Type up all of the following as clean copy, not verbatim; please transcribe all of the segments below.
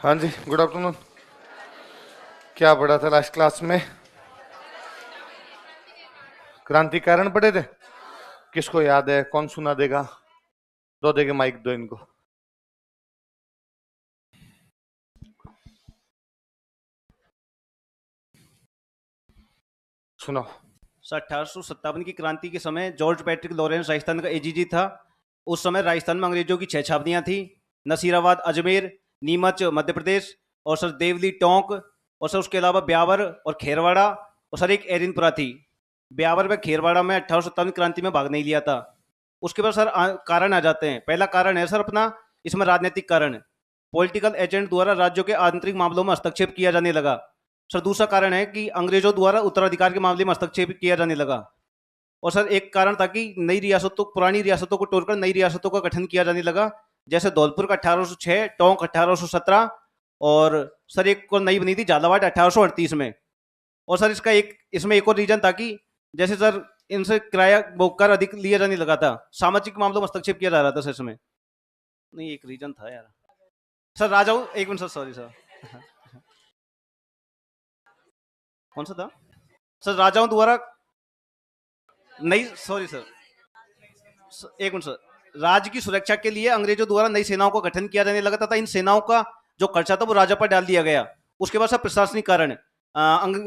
हाँ जी, good afternoon. क्या पढ़ा था लास्ट क्लास में? क्रांतिकारण पढ़े थे। किसको याद है? कौन सुना देगा? दो देगे माइक, दो इनको। सुनाओ। 1857 की क्रांति के समय जॉर्ज पैट्रिक लॉरेंस राजस्थान का एजीजी था। उस समय राजस्थान में अंग्रेजों की 6 छावनियां थी। नसीराबाद अजमेर, नीमच मध्य प्रदेश, और सर देवली टोंक, और सर उसके अलावा ब्यावर और खेरवाड़ा, और सर एक एरिनपुरा थी। ब्यावर में खेरवाड़ा में 1857 क्रांति में भाग नहीं लिया था। उसके बाद सर कारण आ जाते हैं। पहला कारण है सर अपना, इसमें राजनीतिक कारण। पॉलिटिकल एजेंट द्वारा राज्यों के आंतरिक मामलों में हस्तक्षेप किया जाने लगा। सर दूसरा कारण है कि अंग्रेजों द्वारा उत्तराधिकार के मामले में हस्तक्षेप किया जाने लगा। और सर एक कारण था कि नई रियासतों, पुरानी रियासतों को तोड़कर नई रियासतों का गठन किया जाने लगा। जैसे धौलपुर का 1806, टोंक 1817, और सर एक को नई बनी थी झालावाड़ 1838 में। और सर इसका इसमें एक और रीजन था कि जैसे सर इनसे किराया कर अधिक लिया जाने लगा था। सामाजिक मामलों में हस्तक्षेप किया जा रहा था सर इसमें। नहीं, एक रीजन था यार सर। राजाओं, एक मिनट सर, सॉरी सर। कौन सा था सर? राजाओं द्वारा नई, सॉरी सर, एक मिनट सर। राज्य की सुरक्षा के लिए अंग्रेजों द्वारा नई सेनाओं का गठन किया जाने लगा था। इन सेनाओं का जो खर्चा था वो राजा पर डाल दिया गया। उसके बाद सर प्रशासनिक कारण,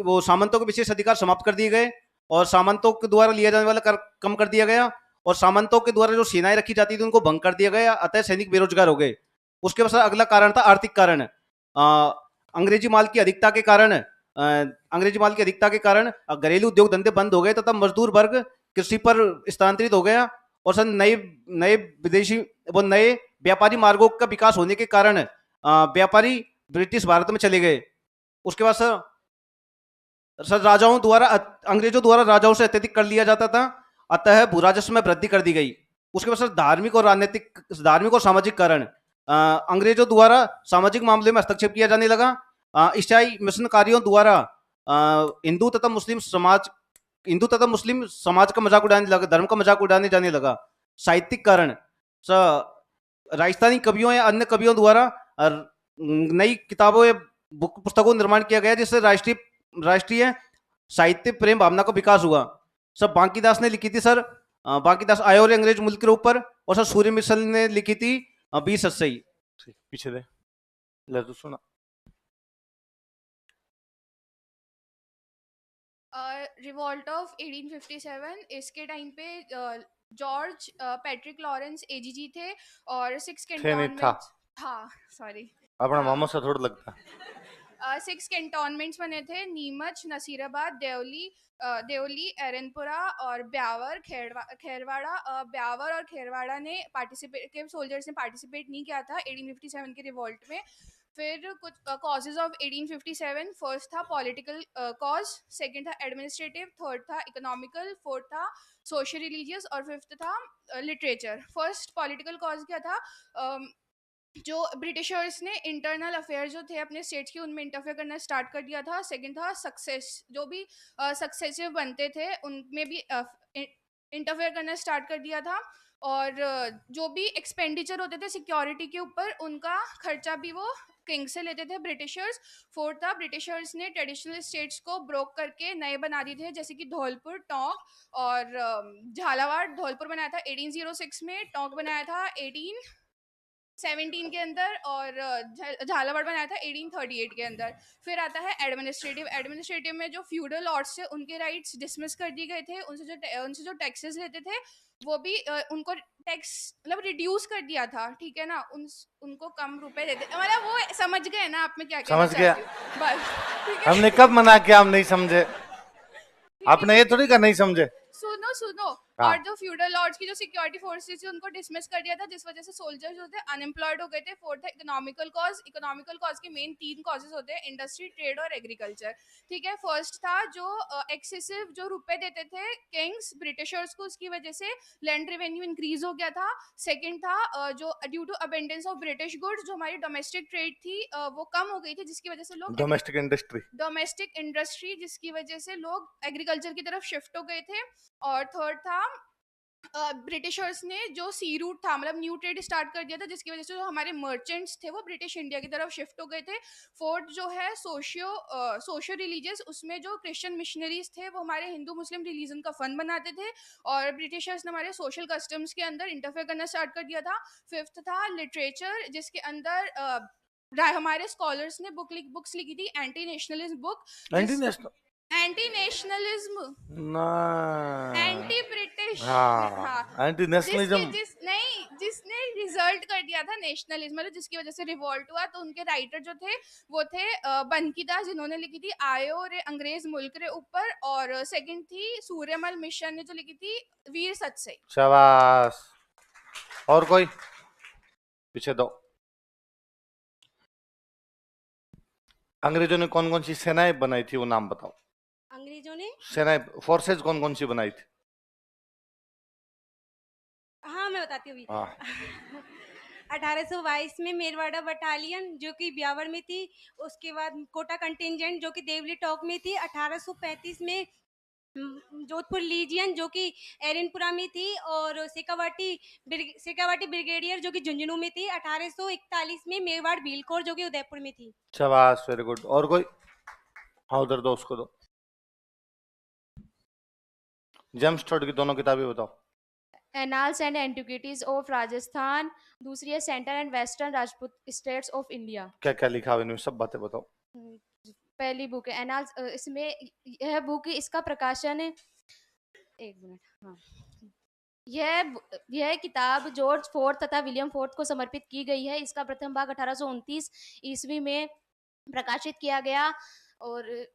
वो सामंतों के विशेष अधिकार समाप्त कर दिए गए, और सामंतों के द्वारा लिया जाने वाला कर कम कर दिया गया, और सामंतों के द्वारा जो सेनाएं रखी जाती थी उनको भंग कर दिया गया। अतः सैनिक बेरोजगार हो गए। उसके बाद सर अगला कारण था आर्थिक कारण। अंग्रेजी माल की अधिकता के कारण, अंग्रेजी माल की अधिकता के कारण घरेलू उद्योग धंधे बंद हो गए तथा मजदूर वर्ग कृषि पर स्थानांतरित हो गया। और सर नए नए विदेशी वो नए व्यापारी मार्गों का विकास होने के कारण व्यापारी ब्रिटिश भारत में चले गए। उसके बाद सर राजाओं द्वारा, अंग्रेजों द्वारा राजाओं से अत्यधिक कर लिया जाता था। अतः भू राजस्व में वृद्धि कर दी गई। उसके बाद सर धार्मिक और राजनीतिक, धार्मिक और सामाजिक कारण, अंग्रेजों द्वारा सामाजिक मामले में हस्तक्षेप किया जाने लगा। ईसाई मिशनकारियों द्वारा हिंदू तथा मुस्लिम समाज, हिंदू तथा मुस्लिम समाज का मजाक उड़ाने लगा, धर्म का मजाक उड़ाने जाने लगा। साहित्यिक कारण, राजस्थानी कवियों या अन्य कवियों द्वारा नई किताबों या पुस्तकों का निर्माण किया गया, जिससे राष्ट्रीय राष्ट्रीय साहित्य प्रेम भावना का विकास हुआ। सब बांकीदास ने लिखी थी सर, बांकीदास आए और अंग्रेज मुल्क के ऊपर। और सर सूर्य मिसल ने लिखी थी 20 सही। पीछे दे, ले तू सुना। रिवॉल्ट ऑफ 1857, इसके टाइम पे जॉर्ज पैट्रिक लॉरेंस एजीजी थे, और 6 थे नहीं, था। कैंटोनमेंट्स था, सॉरी, अपना था। मामा सा थोड़ा लगता है। 6 कैंटोनमेंट्स बने थे, नीमच, नसीराबाद, देवली, एरनपुरा और ब्यावर, खेरवाड़ा। ब्यावर और खेरवाड़ा ने पार्टिसिपेट के सोल्जर्स ने पार्टिसिपेट नहीं किया था 1857 के रिवॉल्ट में। फिर कुछ कॉजेज ऑफ 1857, फर्स्ट था पॉलिटिकल कॉज, सेकंड था एडमिनिस्ट्रेटिव, थर्ड था इकोनॉमिकल, फोर्थ था सोशल रिलीजियस, और फिफ्थ था लिटरेचर। फर्स्ट पॉलिटिकल कॉज क्या था? जो ब्रिटिशर्स ने इंटरनल अफेयर जो थे अपने स्टेट्स के, उनमें इंटरफेयर करना स्टार्ट कर दिया था। सेकंड था सक्सेस, जो भी सक्सेसिव बनते थे उनमें भी इंटरफेयर करना स्टार्ट कर दिया था। और जो भी एक्सपेंडिचर होते थे सिक्योरिटी के ऊपर, उनका खर्चा भी वो किंग से लेते थे ब्रिटिशर्स। फोर्थ था ब्रिटिशर्स ने ट्रेडिशनल स्टेट्स को ब्रोक करके नए बना दिए थे, जैसे कि धौलपुर, टोंक और झालावाड़। धौलपुर बनाया था 1806 में, टोंक बनाया था 1817 के अंदर, और झालावाड़ बनाया था 1838 के अंदर। फिर आता है एडमिनिस्ट्रेटिव। एडमिनिस्ट्रेटिव में जो फ्यूडल लॉर्ड्स थे उनके राइट्स डिसमिस कर दिए गए थे। उनसे जो टैक्सेस लेते थे वो भी उनको टैक्स मतलब रिड्यूस कर दिया था, ठीक है ना। उनको कम रुपए देते, मतलब वो समझ गए ना आप, में क्या कहना समझ गया। चाहती हूँ बस, ठीक है? हमने कब मना किया हम नहीं समझे? आपने ये थोड़ी का नहीं समझे। सुनो। हाँ। और जो फ्यूडल लॉर्ड्स की जो सिक्योरिटी फोर्सेस थी उनको डिसमिस कर दिया था, जिस वजह से सोल्जर्स जो थे अनएम्प्लॉयड हो गए थे। फोर्थ है इकोनॉमिकल कॉज। इकोनॉमिकल कॉज के मेन 3 कॉजेस होते हैं, इंडस्ट्री, ट्रेड और एग्रीकल्चर, ठीक है। फर्स्ट था जो एक्सेसिव जो रुपए देते थे किंग्स ब्रिटिशर्स को, उसकी वजह से लैंड रेवेन्यू इंक्रीज हो गया था। सेकंड था जो due to abundance of British goods, जो हमारी डोमेस्टिक ट्रेड थी वो कम हो गई थी, जिसकी वजह से लोग डोमेस्टिक इंडस्ट्री, जिसकी वजह से लोग एग्रीकल्चर की तरफ शिफ्ट हो गए थे। और थर्ड था ब्रिटिशर्स ने जो सी रूट था, मतलब न्यू ट्रेड स्टार्ट कर दिया था, जिसकी वजह से जो हमारे मर्चेंट्स थे वो ब्रिटिश इंडिया की तरफ शिफ्ट हो गए थे। फोर्थ जो है सोशियो रिलीजियस, उसमें जो क्रिश्चियन मिशनरीज थे वो हमारे हिंदू मुस्लिम रिलीजन का फंड बनाते थे, और ब्रिटिशर्स ने हमारे सोशल कस्टम्स के अंदर इंटरफेयर करना स्टार्ट कर दिया था। फिफ्थ था लिटरेचर, जिसके अंदर हमारे स्कॉलर्स ने बुक्स लिखी थी, anti nationalism book, anti national anti nationalism, ना, एंटी ब्रिटिश, हाँ, हाँ, एंटी जिसकी नेशनलिज्म। जिस नहीं जिसने रिजल्ट कर दिया था नेशनलिज्म, मतलब जिसकी वजह से रिवॉल्ट हुआ। तो उनके राइटर जो थे वो थे बनकीदास, जिन्होंने लिखी थी आयो रे अंग्रेज मुल्क रे ऊपर, और सेकंड थी सूर्यमल मिशन ने जो लिखी थी वीर सतसई। शाबाश। और कोई पीछे दो। अंग्रेजों ने कौन कौन सी सेनाएं बनाई थी, वो नाम बताओ। अंग्रेजों ने, सेनाएं, फोर्सेज कौन कौन सी बनाई थी? हाँ मैं बताती हूँ अभी। हाँ, 1822 में मेरवाड़ा बटालियन जो कि ब्यावर में थी, उसके बाद कोटा कंटिंजेंट जो कि देवली टॉक में थी। 1835 में जोधपुर लीजियन जो कि एरनपुरा में थी, और शेखावाटी ब्रिगेडियर जो कि झुंझुनू में थी। 1841 में मेवाड़ भीलकोर जो कि उदयपुर में थी। शाबाश, वेरी गुड। और कोई? हाँ, उधर दो, उसको दो। जेम्स टोड की दोनों किताबें बताओ। Annals and antiquities of Rajasthan, दूसरी है central and western Rajput states of India. क्या क्या लिखा हुआ है इनमें, सब बातें बताओ। पहली बुक है एनाल्स, इसमें यह बुक, इसका प्रकाशन, एक मिनट, हाँ, यह किताब जॉर्ज फोर्थ तथा विलियम फोर्थ को समर्पित की गई है। इसका प्रथम भाग 1829 ईस्वी में प्रकाशित किया गया, और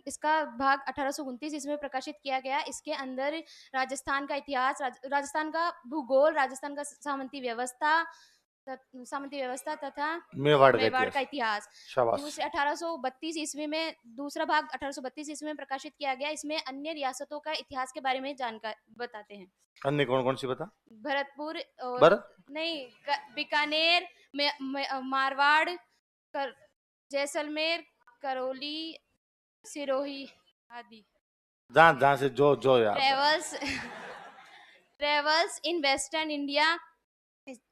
इसका भाग 1829 इसमें प्रकाशित किया गया। इसके अंदर राजस्थान का इतिहास, राजस्थान का भूगोल, राजस्थान का सामंती व्यवस्था तथा मेवाड़ का मेवाड़ का इतिहास। इतिहास। शाबाश। दूसरे 1832 ईस्वी में, दूसरा भाग 1832 ईस्वी में प्रकाशित किया गया। इसमें अन्य रियासतों का इतिहास के बारे में जानकारी बताते हैं। अन्य कौन कौन सी बता? भरतपुर और भरत, नहीं, बीकानेर, मारवाड़, जैसलमेर, करौली, सिरोही आदि। जहाँ जहाँ से जो जो याद है। ट्रेवल्स इन वेस्टर्न इंडिया,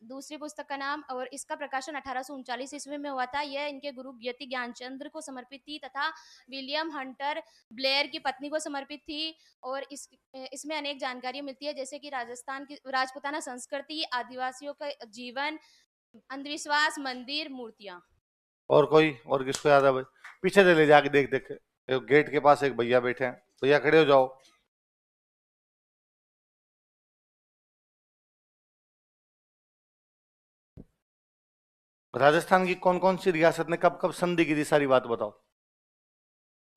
दूसरी पुस्तक का नाम, और इसका प्रकाशन 1839 ईस्वी में हुआ था। यह इनके गुरु यति ज्ञानचंद्र को समर्पित थी तथा विलियम हंटर ब्लेयर की पत्नी को समर्पित थी। और इसमें अनेक जानकारी मिलती है, जैसे कि राजस्थान की राजपूताना संस्कृति, आदिवासियों का जीवन, अंधविश्वास, मंदिर, मूर्तियां। और कोई? और किसको याद है भाई? पीछे से ले जाके देख देख के। एक गेट के पास एक भैया बैठे हैं, भैया खड़े हो जाओ। राजस्थान की कौन कौन सी रियासत ने कब कब संधि की थी, सारी बात बताओ।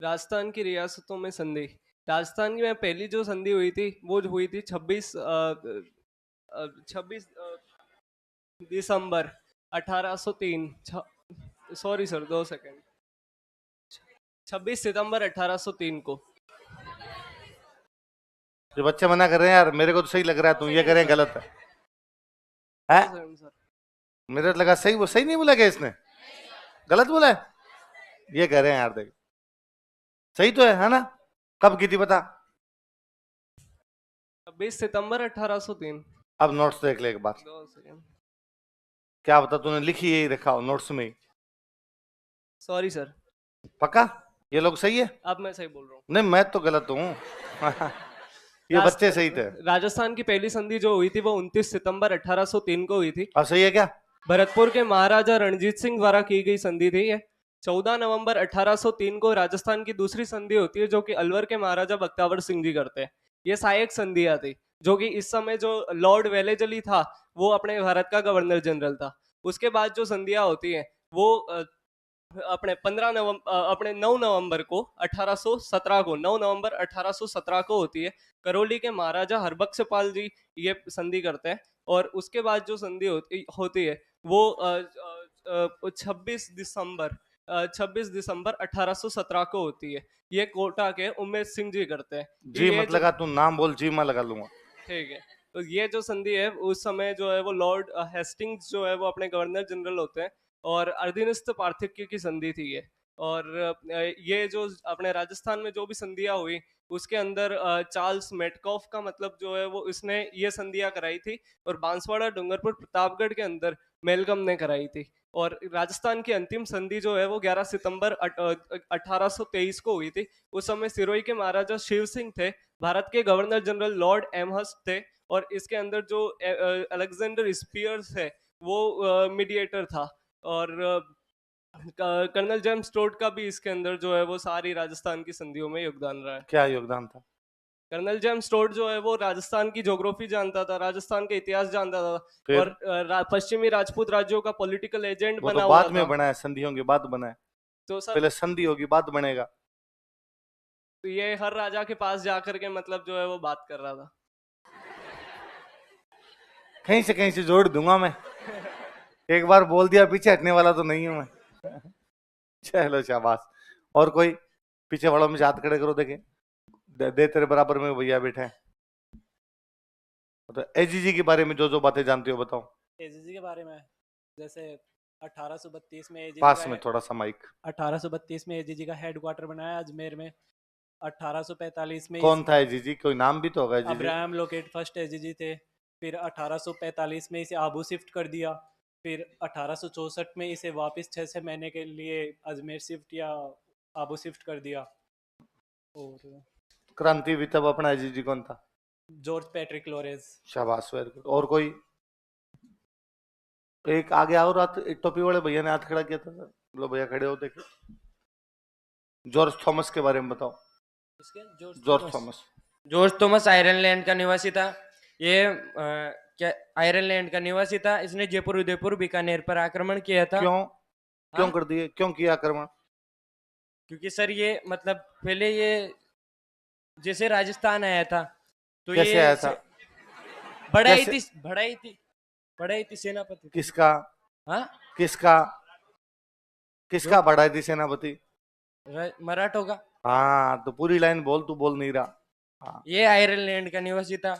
राजस्थान की रियासतों में संधि, राजस्थान में पहली जो संधि हुई थी वो हुई थी 26 दिसंबर 1803। सॉरी सर, 2 सेकंड, 26 सितंबर 1803 को। जो बच्चे मना कर रहे हैं यार, मेरे को तो सही लग रहा है, तुम ये करें गलत है। हैं? सर मेरे को लगा सही, वो सही नहीं बोला क्या इसने? गलत बोला है? ये कह रहे हैं यार, देख सही तो है ना? कब की थी बता? 26 सितंबर 1803। अब नोट्स देख ले एक बार। 2 सेकंड, क्या बता, तूने लिखी यही रखा हो नोट्स में ही? Sorry sir. पक्का ये लोग सही है? अब मैं सही बोल रहा हूँ। नहीं, मैं तो गलत हूँ। ये बच्चे सही थे। राजस्थान की पहली संधि जो हुई थी वो 29 सितंबर 1803 को हुई थी। अब सही है क्या? भरतपुर के महाराजा रणजीत सिंह द्वारा की गई संधि थी ये। 14 नवंबर 1803 को राजस्थान की दूसरी संधि होती है, जो कि अलवर के महाराजा बख्तावर सिंह जी करते हैं। ये सहायक संधियां थी, जो कि इस समय जो लॉर्ड वेलेजली था वो अपने भारत का गवर्नर जनरल था। उसके बाद जो संधियां होती हैं वो अपने 9 नवंबर को 1817 को 9 नवंबर 1817 को होती है। करौली के महाराजा हरबख्शपाल जी ये संधि करते हैं। और उसके बाद जो संधि होती है वो 26 दिसंबर 1817 को होती है। ये कोटा के उमेश सिंह जी करते हैं। जी मत लगा, तू नाम बोल, जी मैं लगा लूंगा। ठीक है, तो ये जो संधि है उस समय जो है वो लॉर्ड हेस्टिंग्स जो है वो अपने गवर्नर जनरल होते हैं, और अधीनस्थ पार्थक्य की संधि थी ये। और ये जो अपने राजस्थान में जो भी संधियां हुई उसके अंदर चार्ल्स मेटकॉफ का मतलब जो है वो इसने ये संधियां कराई थी, और बांसवाड़ा डूंगरपुर प्रतापगढ़ के अंदर मेलकम ने कराई थी। और राजस्थान की अंतिम संधि जो है वो 11 सितंबर 1823 को हुई थी। उस समय सिरोही के महाराजा शिव सिंह थे, भारत के गवर्नर जनरल लॉर्ड एमहर्स्ट थे, और इसके अंदर जो अलेक्जेंडर स्पियर्स है वो मीडिएटर था। और कर्नल जेम्स टोड का भी इसके अंदर जो है वो सारी राजस्थान की संधियों में योगदान रहा है। क्या योगदान था? कर्नल जेम्स टोड जो है वो राजस्थान की ज्योग्राफी जानता था, राजस्थान के इतिहास जानता था, फिर? और पश्चिमी राजपूत राज्यों का पॉलिटिकल एजेंट वो बना तो हुआ बाद में था। बना है, संधियों के बाद बना है। तो सर पहले संधि होगी बाद बनेगा। तो ये हर राजा के पास जाकर के मतलब जो है वो बात कर रहा था। कहीं से जोड़ दूंगा मैं। एक बार बोल दिया, पीछे हटने वाला तो नहीं हूं मैं। चलो शाबाश। और कोई पीछे वालों में से हाथ खड़े करो, देखे दे तेरे बराबर में भैया बैठे हैं। तो एजीजी के बारे में जो बातें जानते हो बताओ। एजीजी के बारे में जैसे 1832 में एजीजी पास में थोड़ा सा माइक। 1832 में एजीजी का हेडक्वार्टर बनाया अजमेर में। 1845 में कौन था एजीजी? कोई नाम भी तो होगा AGG. Abraham locate first AGG थे। फिर 1845 में इसे आबू शिफ्ट कर दिया। फिर 1864 में इसे वापस 6 महीने के लिए अजमेर शिफ्ट या आबू शिफ्ट कर दिया। और क्रांति भी तब अपना एजीजी कौन था? George Patrick Lawrence. शाबाश, वेरी गुड। और कोई एक आगे आओ, रात एक टोपी वाले भैया ने हाथ खड़ा किया था। लो भैया खड़े हो, देखे। जॉर्ज थॉमस के बारे में बताओ। George Thomas. George Thomas Ireland का निवासी था। ये क्या आयरलैंड का निवासी था। इसने जयपुर, उदयपुर, बीकानेर पर आक्रमण किया था। क्यों कर दिए? क्यों किया आक्रमण? क्योंकि सर ये मतलब पहले ये जैसे राजस्थान आया था तो कैसे ये आया था? बढ़ाई थी सेनापति। किसका? हाँ, किसका बढ़ाई थी सेनापति? मराठों का। हाँ तो पूरी लाइन बोल, तू बोल नहीं रहा। हाँ। ये आयरलैंड का निवासी था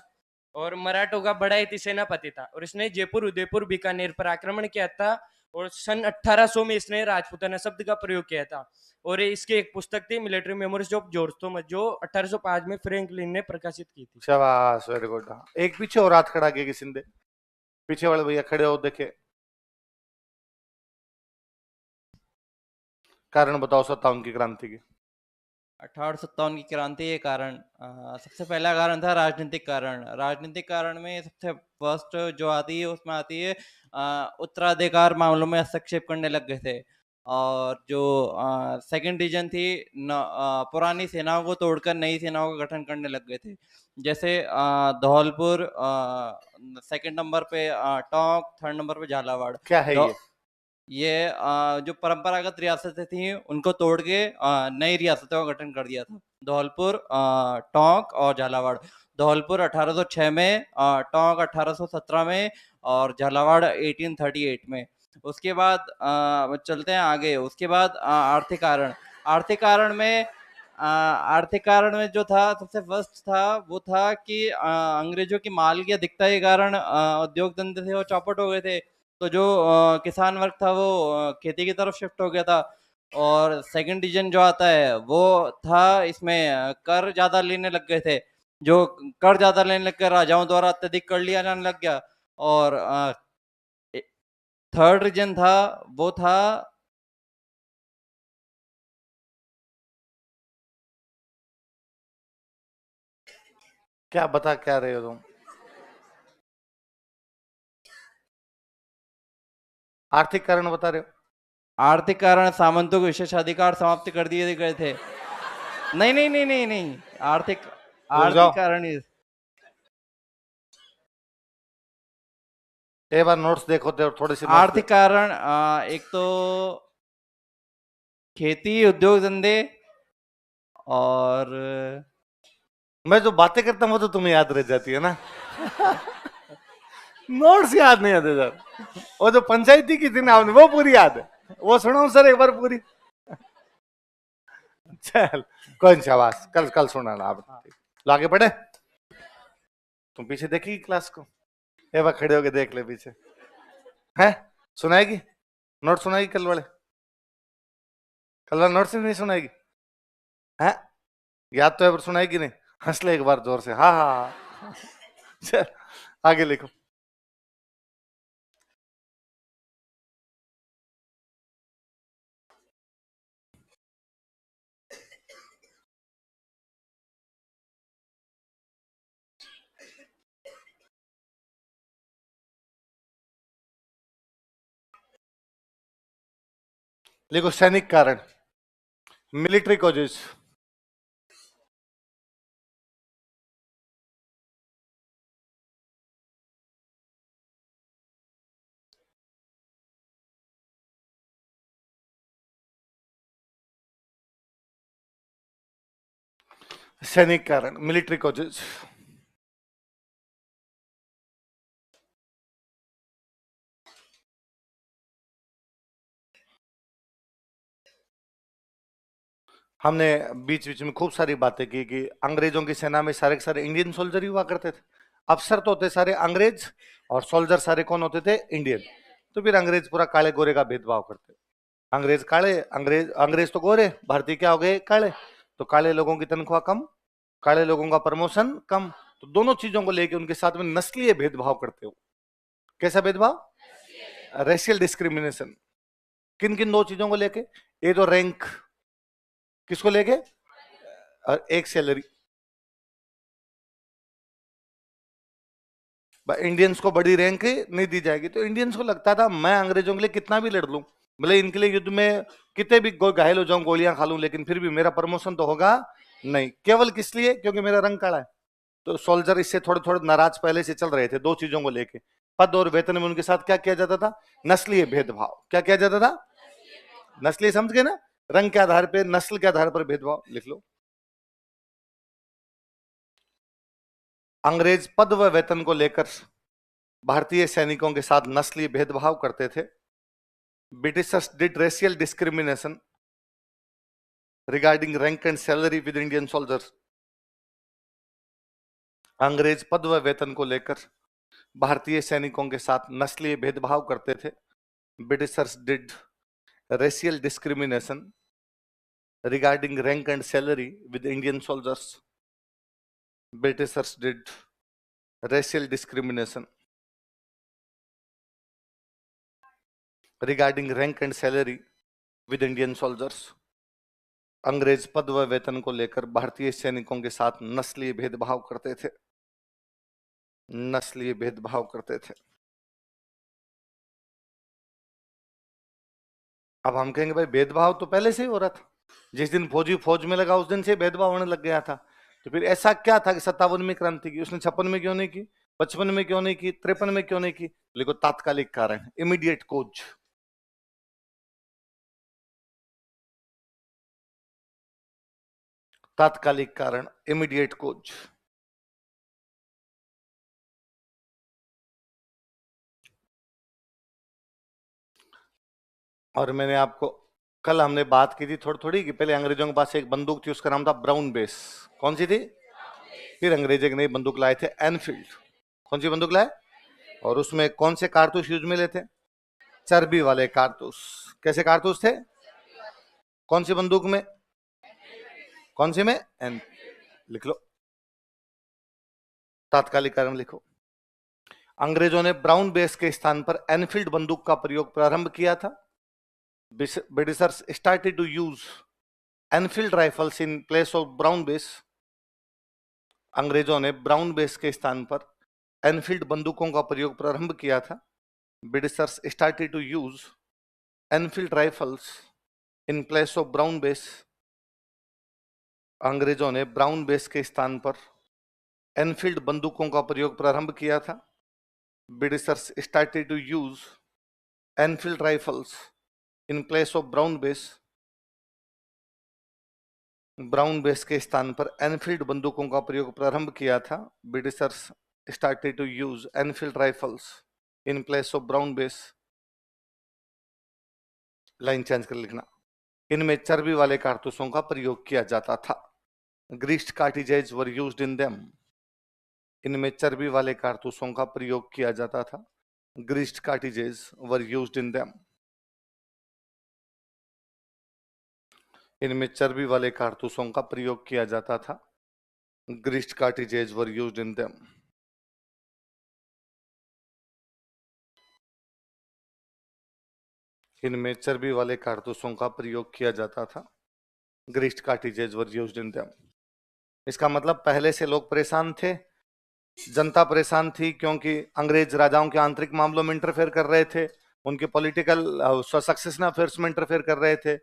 और मराठों का बढ़ाई सेनापति था, और इसने जयपुर, उदयपुर, बीकानेर पर आक्रमण किया था। और सन 1800 में इसने राजपूताना शब्द का प्रयोग किया था। और इसकी एक पुस्तक थी military memories of George Thomas, जो 1805 में फ्रैंकलिन ने प्रकाशित की थी। शाबाश, वेरी गुड। एक पीछे और हाथ खड़ा किया किसी ने। पीछे वाले भैया खड़े हो, देखे। कारण बताओ 57 की क्रांति की। 1857 की क्रांति के कारण सबसे पहला कारण था राजनीतिक कारण। राजनीतिक कारण में सबसे फर्स्ट जो आती है उसमें आती है उत्तराधिकार मामलों में हस्तक्षेप करने लग गए थे। और जो सेकंड रीजन थी पुरानी सेनाओं को तोड़कर नई सेनाओं का गठन करने लग गए थे। जैसे धौलपुर, सेकंड नंबर पे टोंक, थर्ड नंबर पे झालावाड़। क्या है ये जो परंपरागत रियासतें थी उनको तोड़ के नई रियासतों का गठन कर दिया था। धौलपुर, टोंक और झालावाड़। धौलपुर 1806 में, टोंक 1817 में और झालावाड़ 1838 में। उसके बाद चलते हैं आगे। उसके बाद आर्थिक कारण। आर्थिक कारण में जो था सबसे फर्स्ट था वो था कि अंग्रेजों की माल की अधिकता के कारण उद्योग धंधे थे वो चौपट हो गए थे। तो जो किसान वर्ग था वो खेती की तरफ शिफ्ट हो गया था। और सेकंड रीजन जो आता है वो था इसमें कर ज्यादा लेने लग गए थे। जो कर ज्यादा लेने लग गए, राजाओं द्वारा अत्यधिक कर लिया जाने लग गया। और थर्ड रीजन था वो था क्या बता क्या रहे हो तुम? आर्थिक कारण बता रहे हो? आर्थिक कारण सामंतों के विशेषाधिकार समाप्त कर दिए गए थे। नहीं नहीं नहीं नहीं नहीं, आर्थिक कारण ही। एक बार नोट्स देखो थे और थोड़े से आर्थिक कारण एक तो खेती, उद्योग धंधे, और मैं जो बातें करता हूँ वो तो तुम्हें याद रह जाती है ना। नोट्स याद नहीं आते सर। वो जो पंचायती की थी ना आपने, वो पूरी याद है। वो सुनाऊं सर एक बार पूरी? चल कौन शाबाश, कल सुनाना आप। लो आगे बढ़े। तुम पीछे देखेगी क्लास को? एक बार खड़े होके देख ले पीछे। है सुनाएगी? नोट सुनाएगी कल वाले? कल वाला नोट से नहीं सुनाएगी? है याद तो है पर सुनाएगी नहीं? हंस ले एक बार जोर से, हाँ हाँ हाँ। चल आगे लिखो। लिखो सैनिक कारण, मिलिट्री कॉजेज। सैनिक कारण, मिलिट्री कॉजेज। हमने बीच बीच में खूब सारी बातें की कि अंग्रेजों की सेना में सारे के सारे इंडियन सोल्जर ही हुआ करते थे। अफसर तो होते सारे अंग्रेज और सोल्जर सारे कौन होते थे? इंडियन। तो फिर अंग्रेज पूरा काले गोरे का भेदभाव करते। अंग्रेज काले, अंग्रेज अंग्रेज तो गोरे, भारतीय क्या हो गए? काले। तो काले लोगों की तनख्वाह कम, काले लोगों का प्रमोशन कम। तो दोनों चीजों को लेकर उनके साथ में नस्लीय भेदभाव करते हो। कैसा भेदभाव? Racial discrimination. किन किन दो चीजों को लेके? ये तो रैंक, किसको लेके? और एक सैलरी। इंडियंस को बड़ी रैंक नहीं दी जाएगी। तो इंडियंस को लगता था मैं अंग्रेजों के लिए कितना भी लड़ लूं, भले इनके लिए युद्ध में कितने भी घायल हो जाऊं, गोलियां खा लूं, लेकिन फिर भी मेरा प्रमोशन तो होगा नहीं। केवल किस लिए? क्योंकि मेरा रंग काला है। तो सोल्जर इससे थोड़े थोड़े नाराज पहले से चल रहे थे दो चीजों को लेके। पद और वेतन में उनके साथ क्या किया जाता था? नस्लीय भेदभाव। क्या किया जाता था? नस्लीय, समझ गए ना? रंग के आधार पर, नस्ल के आधार पर भेदभाव। लिख लो। अंग्रेज पद व वेतन को लेकर भारतीय सैनिकों के साथ नस्लीय भेदभाव करते थे। Britishers did racial discrimination regarding rank and salary with Indian soldiers. अंग्रेज पद व वेतन को लेकर भारतीय सैनिकों के साथ नस्लीय भेदभाव करते थे। Britishers did racial discrimination regarding rank and salary with Indian soldiers. Britishers did racial discrimination regarding rank and salary with Indian soldiers. अंग्रेज पद व वेतन को लेकर भारतीय सैनिकों के साथ नस्लीय भेदभाव करते थे। नस्लीय भेदभाव करते थे। अब हम कहेंगे भाई भेदभाव तो पहले से ही हो रहा था, जिस दिन फौजी फौज में लगा उस दिन से भेदभाव होने लग गया था। तो फिर ऐसा क्या था कि 57 में क्रांति की, उसने 56 में क्यों नहीं की, 55 में क्यों नहीं की, 53 में क्यों नहीं की? लिखो तात्कालिक कारण, इमीडिएट कोज। तात्कालिक कारण, इमीडिएट कोज। और मैंने आपको कल हमने बात की थी थोड़ी थोड़ी कि पहले अंग्रेजों के पास एक बंदूक थी, उसका नाम था ब्राउन बेस। कौन सी थी? फिर अंग्रेज एक नई बंदूक लाए थे, एनफील्ड। कौन सी बंदूक लाए? और उसमें कौन से कारतूस यूज में लेते? चर्बी वाले कारतूस। कैसे कारतूस थे? कौन सी बंदूक में? कौन सी में? एन। लिख लो। तात्कालिक कारण लिखो। अंग्रेजों ने ब्राउन बेस के स्थान पर एनफील्ड बंदूक का प्रयोग प्रारंभ किया था। Britishers started to use Enfield rifles in place of brown base. अंग्रेजों ने ब्राउन बेस के स्थान पर एनफील्ड बंदूकों का प्रयोग प्रारंभ किया था। Britishers started to use Enfield rifles in place of brown base. अंग्रेजों ने ब्राउन बेस के स्थान पर एनफील्ड बंदूकों का प्रयोग प्रारंभ किया था। Britishers started to use Enfield rifles in place of brown base. Brown base के स्थान पर एनफील्ड बंदूकों का प्रयोग प्रारंभ किया था। Britishers started to use Enfield rifles in place of Brown Bess. Line change कर लिखना। इनमें चर्बी वाले कारतूसों का प्रयोग किया जाता था। Greased cartridges were used in them. इनमें चर्बी वाले कारतूसों का प्रयोग किया जाता था। Greased cartridges were used in them. इनमें चर्बी वाले कारतूसों का प्रयोग किया जाता था। Greased cartridges were used in them. इनमें चर्बी वाले कारतूसों का प्रयोग किया जाता था। Greased cartridges were used in them. इसका मतलब पहले से लोग परेशान थे, जनता परेशान थी, क्योंकि अंग्रेज राजाओं के आंतरिक मामलों में इंटरफेयर कर रहे थे, उनके पॉलिटिकल सक्सेशन अफेयर्स में इंटरफेयर कर रहे थे,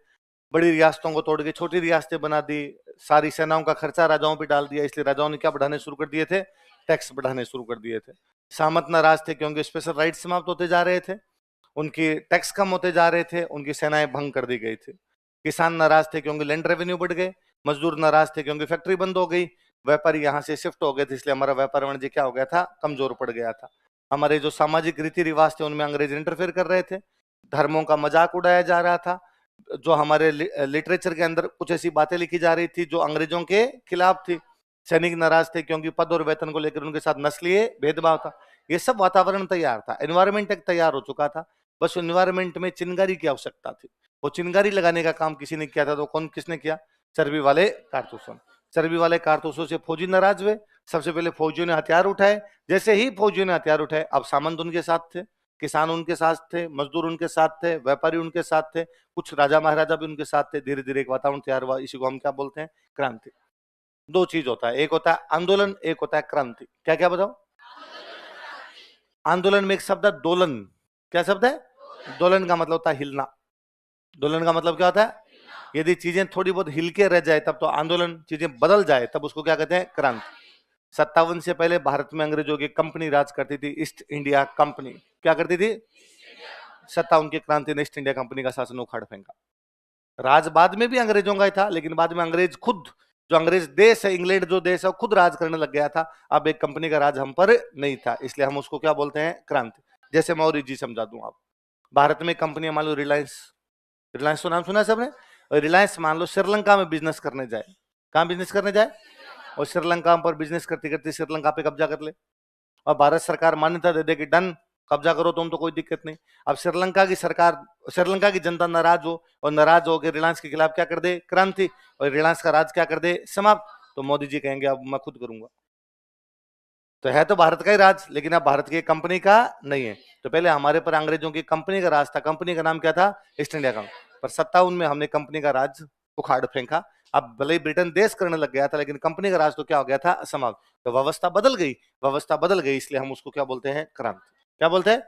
बड़ी रियासतों को तोड़ के छोटी रियासतें बना दी, सारी सेनाओं का खर्चा राजाओं पे डाल दिया। इसलिए राजाओं ने क्या बढ़ाने शुरू कर दिए थे? टैक्स बढ़ाने शुरू कर दिए थे। सामंत नाराज थे क्योंकि स्पेशल राइट समाप्त होते जा रहे थे, उनकी टैक्स कम होते जा रहे थे, उनकी सेनाएं भंग कर दी गई थी। किसान नाराज थे क्योंकि लैंड रेवेन्यू बढ़ गए। मजदूर नाराज थे क्योंकि फैक्ट्री बंद हो गई। व्यापारी यहाँ से शिफ्ट हो गए थे, इसलिए हमारा व्यापार वाणिज्य क्या हो गया था? कमजोर पड़ गया था। हमारे जो सामाजिक रीति रिवाज थे उनमें अंग्रेज इंटरफेयर कर रहे थे। धर्मों का मजाक उड़ाया जा रहा था। जो हमारे लिटरेचर के अंदर कुछ ऐसी बातें लिखी जा रही थी जो अंग्रेजों के खिलाफ थी। सैनिक नाराज थे क्योंकि पद और वेतन को लेकर उनके साथ नस्लीय भेदभाव था। ये सब वातावरण तैयार था, एनवायरमेंट एक तैयार हो चुका था। बस एनवायरमेंट में चिंगारी की आवश्यकता थी। वो चिंगारी लगाने का काम किसी ने किया था, तो कौन किसने किया? चर्बी वाले कारतूसों। चर्बी वाले कारतूसों से फौजी नाराज हुए। सबसे पहले फौजियों ने हथियार उठाए। जैसे ही फौजियों ने हथियार उठाए, अब सामंत उनके साथ थे, किसान उनके साथ थे, मजदूर उनके साथ थे, व्यापारी उनके साथ थे, कुछ राजा महाराजा भी उनके साथ थे। धीरे धीरे एक वातावरण तैयार हुआ। इसी को हम क्या बोलते हैं? क्रांति। दो चीज होता है, एक होता है आंदोलन, एक होता है क्रांति। क्या क्या बताओ? आंदोलन में एक शब्द है दोलन। क्या शब्द है? दोलन का मतलब होता है हिलना। दोलन का मतलब क्या होता है? यदि चीजें थोड़ी बहुत हिल के रह जाए तब तो आंदोलन, चीजें बदल जाए तब उसको क्या कहते हैं? क्रांति। 57 से पहले भारत में अंग्रेजों की कंपनी राज करती थी, ईस्ट इंडिया कंपनी। क्या करती थी? 57 की क्रांति ने ईस्ट इंडिया कंपनी का शासन उखाड़ फेंका। राज बाद में भी अंग्रेजों का ही था, लेकिन बाद में अंग्रेज खुद, जो अंग्रेज देश है, इंग्लैंड जो देश है, वो खुद राज करने लग गया था। अब एक कंपनी का राज हम पर नहीं था, इसलिए हम उसको क्या बोलते हैं? क्रांति। जैसे मैं और इजी समझा दूं आप, भारत में कंपनियां मान लो रिलायंस, रिलायंस तो नाम सुना है सबने। और रिलायंस मान लो श्रीलंका में बिजनेस करने जाए। कहां बिजनेस करने जाए? और श्रीलंका पर बिजनेस करते करते श्रीलंका पे कब्जा कर ले, और भारत सरकार मान्यता दे दे कि डन, कब्जा करो तुम, तो कोई दिक्कत नहीं। अब श्रीलंका की सरकार, श्रीलंका की जनता नाराज हो, और नाराज होकर रिलायंस के खिलाफ क्या कर दे? क्रांति। और रिलायंस का राज क्या कर दे? समाप्त। तो मोदी जी कहेंगे अब मैं खुद करूंगा। तो है तो भारत का ही राज, लेकिन अब भारत की कंपनी का नहीं है। तो पहले हमारे पर अंग्रेजों की कंपनी का राज था। कंपनी का नाम क्या था? East India company. पर 57 में हमने कंपनी का राज उखाड़ फेंका। अब भले ही ब्रिटेन देश करने लग गया था, लेकिन कंपनी का राज तो क्या हो गया था? समाप्त। तो व्यवस्था बदल गई, व्यवस्था बदल गई, इसलिए हम उसको क्या बोलते हैं? क्रांति। क्या बोलते हैं?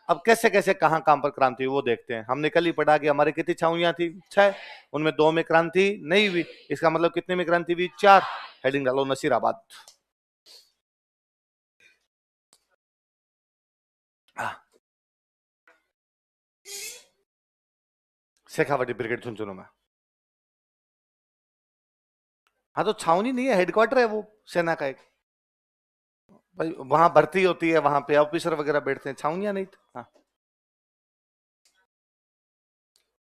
अब कैसे कैसे कहां काम पर क्रांति हुई वो देखते हैं। हमने कल ही पढ़ा कि हमारे कितनी छाउनियां थी? 6। उनमें 2 में क्रांति नहीं हुई। इसका मतलब कितने में क्रांति हुई? 4। हेडिंग डालो नसीराबाद। शेखावटी ब्रिगेड झुंझुनू में। हाँ, तो छावनी नहीं है, हेडक्वार्टर है वो सेना का एक। भाई वहां भर्ती होती है, वहां पे ऑफिसर वगैरह बैठते हैं, छावनियां नहीं। हाँ।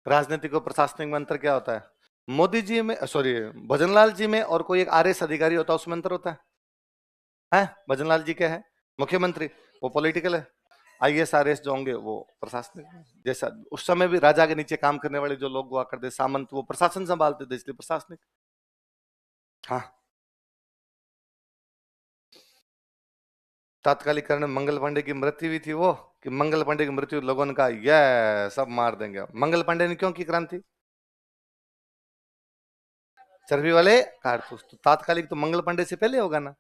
राजनीतिक और प्रशासनिक में अंतर क्या होता है? मोदी जी में, सॉरी, भजनलाल जी में और कोई एक आरएस अधिकारी होता है, उसमें अंतर होता है? भजनलाल जी क्या है? मुख्यमंत्री। वो पॉलिटिकल है। आईएएस आरएस जो होंगे वो प्रशासनिक। जैसा उस समय भी राजा के नीचे काम करने वाले जो लोग हुआ करते, सामंत, वो प्रशासन संभालते थे, इसलिए प्रशासनिक। हाँ। तात्कालिकरण मंगल पांडे की मृत्यु हुई थी, वो कि मंगल पांडे की मृत्यु लोगों ने कहा ये सब मार देंगे। मंगल पांडे ने क्यों की क्रांति? चर्बी वाले कारतूस। तो तात्कालिक तो मंगल पांडे से पहले होगा ना?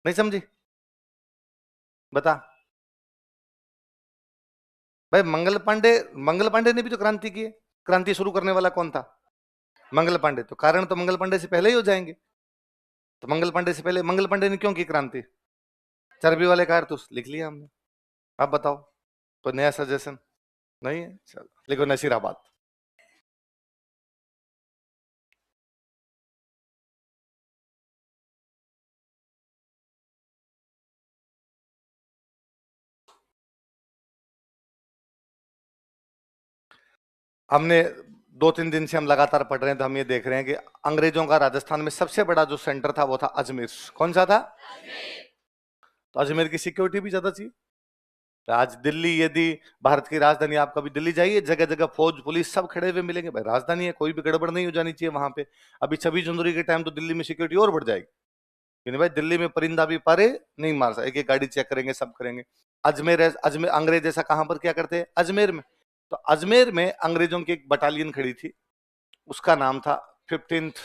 नहीं समझी? बता भाई। मंगल पांडे ने भी तो क्रांति की है। क्रांति शुरू करने वाला कौन था? मंगल पांडे। तो कारण तो मंगल पांडे से पहले ही हो जाएंगे। तो मंगल पांडे से पहले मंगल पांडे ने क्यों की क्रांति? चर्बी वाले कारतूस। लिख लिया हमने। अब बताओ कोई नया सजेशन? नहीं है? चलो लिखो नसीराबाद। हमने 2-3 दिन से हम लगातार पढ़ रहे हैं, तो हम ये देख रहे हैं कि अंग्रेजों का राजस्थान में सबसे बड़ा जो सेंटर था वो था अजमेर। कौन सा था? तो अजमेर की सिक्योरिटी भी ज्यादा थी। आज दिल्ली, यदि भारत की राजधानी, आप कभी दिल्ली जाइए, जगह जगह फौज पुलिस सब खड़े हुए मिलेंगे। भाई राजधानी है, कोई भी गड़बड़ नहीं हो जानी चाहिए वहां पे। अभी 26 जनवरी के टाइम तो दिल्ली में सिक्योरिटी और बढ़ जाएगी, क्योंकि भाई दिल्ली में परिंदा भी पारे नहीं मार सकता, एक एक गाड़ी चेक करेंगे, सब करेंगे। अजमेर अजमेर अंग्रेज ऐसा कहां पर क्या करते हैं? अजमेर में। तो अजमेर में अंग्रेजों की एक बटालियन खड़ी थी, उसका नाम था 15th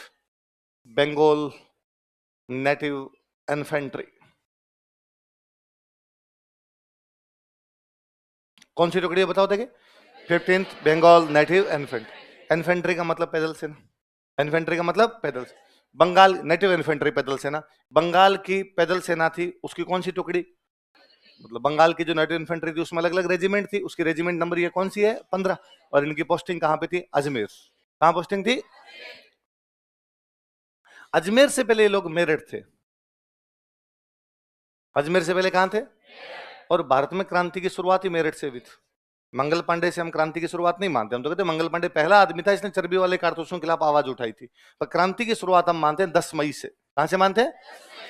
बंगाल नेटिव इन्फेंट्री। कौन सी टुकड़ी है बताओ देखे? 15th Bengal native infantry. Infantry का मतलब पैदल सेना, इन्फेंट्री का मतलब पैदल सेना। बंगाल नेटिव इन्फेंट्री पैदल सेना, बंगाल की पैदल सेना थी, उसकी कौन सी टुकड़ी? मतलब बंगाल की जो नेटिव इन्फेंट्री थी उसमें अलग अलग रेजिमेंट थी, उसकी रेजिमेंट नंबर ये कौन सी है? 15। और इनकी पोस्टिंग कहां पे थी? अजमेर। कहां पोस्टिंग थी? अजमेर से पहले ये लोग मेरठ थे। अजमेर से पहले कहां थे? और भारत में क्रांति की शुरुआत ही मेरठ से हुई थी। मंगल पांडे से हम क्रांति की शुरुआत नहीं मानते, हम तो कहते हैं मंगल पांडे पहला आदमी था इसने चर्बी वाले कारतूसों के खिलाफ आवाज उठाई थी। पर क्रांति की शुरुआत हम मानते हैं 10 मई से। कहां से मानते हैं?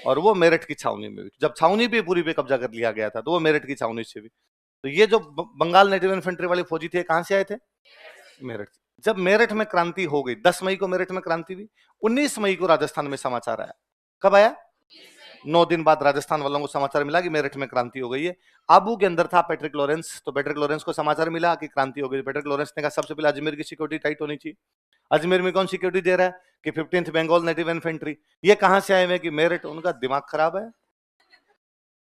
और वो मेरठ की छावनी में हुई। जब छावनी पे पूरी पे कब्जा कर लिया गया था तो वो मेरठ की छावनी से हुई। तो ये जो बंगाल नेटिव इन्फेंट्री वाले फौजी थे कहां से आए थे? मेरठ। जब मेरठ में क्रांति हो गई, 10 मई को मेरठ में क्रांति हुई, 19 मई को राजस्थान में समाचार आया। कब आया? 9 दिन बाद राजस्थान वालों को समाचार मिला कि मेरठ में क्रांति हो गई है। आबू के अंदर था पैट्रिक लॉरेंस, तो पैट्रिक लॉरेंस को समाचार मिला कि क्रांति हो गई। पैट्रिक लॉरेंस ने कहा सबसे पहले अजमेर की सिक्योरिटी टाइट होनी चाहिए। अजमेर में कौन सिक्योरिटी दे रहा है? कि 15th बंगाल नेटिव इन्फेंट्री। ये कहां से आए हुए? कि मेरठ। उनका दिमाग खराब है।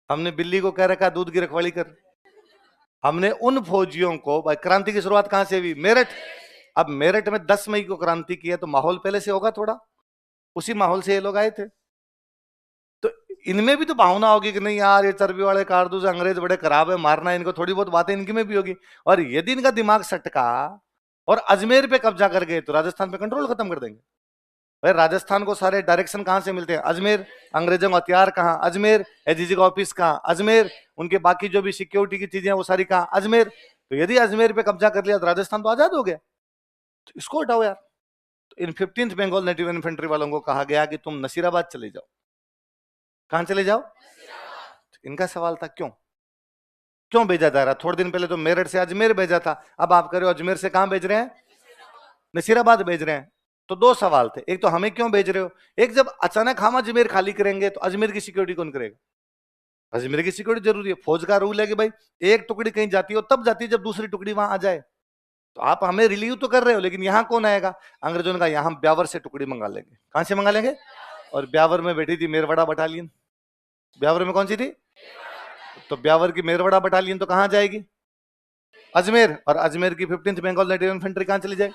हमने बिल्ली को कह रखा दूध की रखवाली कर। हमने उन फौजियों को, भाई क्रांति की शुरुआत कहां से हुई? मेरठ। अब मेरठ में 10 मई को क्रांति की है तो माहौल पहले से होगा थोड़ा, उसी माहौल से ये लोग आए थे। तो इनमें भी तो भावना होगी कि नहीं यार ये चर्बी वाले कारतूस अंग्रेज बड़े खराब है, मारना है इनको, थोड़ी बहुत बातें इनकी में भी होगी। और यदि इनका दिमाग सटका और अजमेर पे कब्जा कर गए तो राजस्थान पे कंट्रोल खत्म कर देंगे। भाई राजस्थान को सारे डायरेक्शन कहां से मिलते हैं? अजमेर। अंग्रेजों का हथियार कहां? अजमेर। एजीजी का ऑफिस कहां? अजमेर। उनके बाकी जो भी सिक्योरिटी की चीजें वो सारी कहां? अजमेर। तो यदि अजमेर पे कब्जा कर लिया तो राजस्थान तो आजाद हो गया। तो इसको हटाओ यार। तो इन 15th बंगाल नेटिव इन्फेंट्री वालों को कहा गया कि तुम नसीराबाद चले जाओ। कहां चले जाओ? इनका सवाल था क्यों भेजा जा रहा? थोड़े दिन पहले तो मेरठ से अजमेर भेजा था, अब आप कह रहे हो अजमेर से कहां भेज रहे हैं? नसीराबाद भेज रहे हैं। तो दो सवाल थे, एक तो हमें क्यों भेज रहे हो, एक जब अचानक हम अजमेर खाली करेंगे तो अजमेर की सिक्योरिटी कौन करेगा? अजमेर की सिक्योरिटी जरूरी है। फौज का रूल है कि भाई एक टुकड़ी कहीं जाती है तब जाती है जब दूसरी टुकड़ी वहां आ जाए। तो आप हमें रिलीव तो कर रहे हो, लेकिन यहां कौन आएगा? अंग्रेजों ने कहा यहां ब्यावर से टुकड़ी मंगा लेंगे। कहां से मंगा लेंगे? और ब्यावर में बैठी थी मेरवाड़ा बटालियन। ब्यावर में कौन सी थी? तो ब्यावर की मेरवाड़ा बटालियन तो कहां जाएगी? अजमेर। और अजमेर की 15th बंगाल नेटिव इन्फेंट्री कहां चली जाए?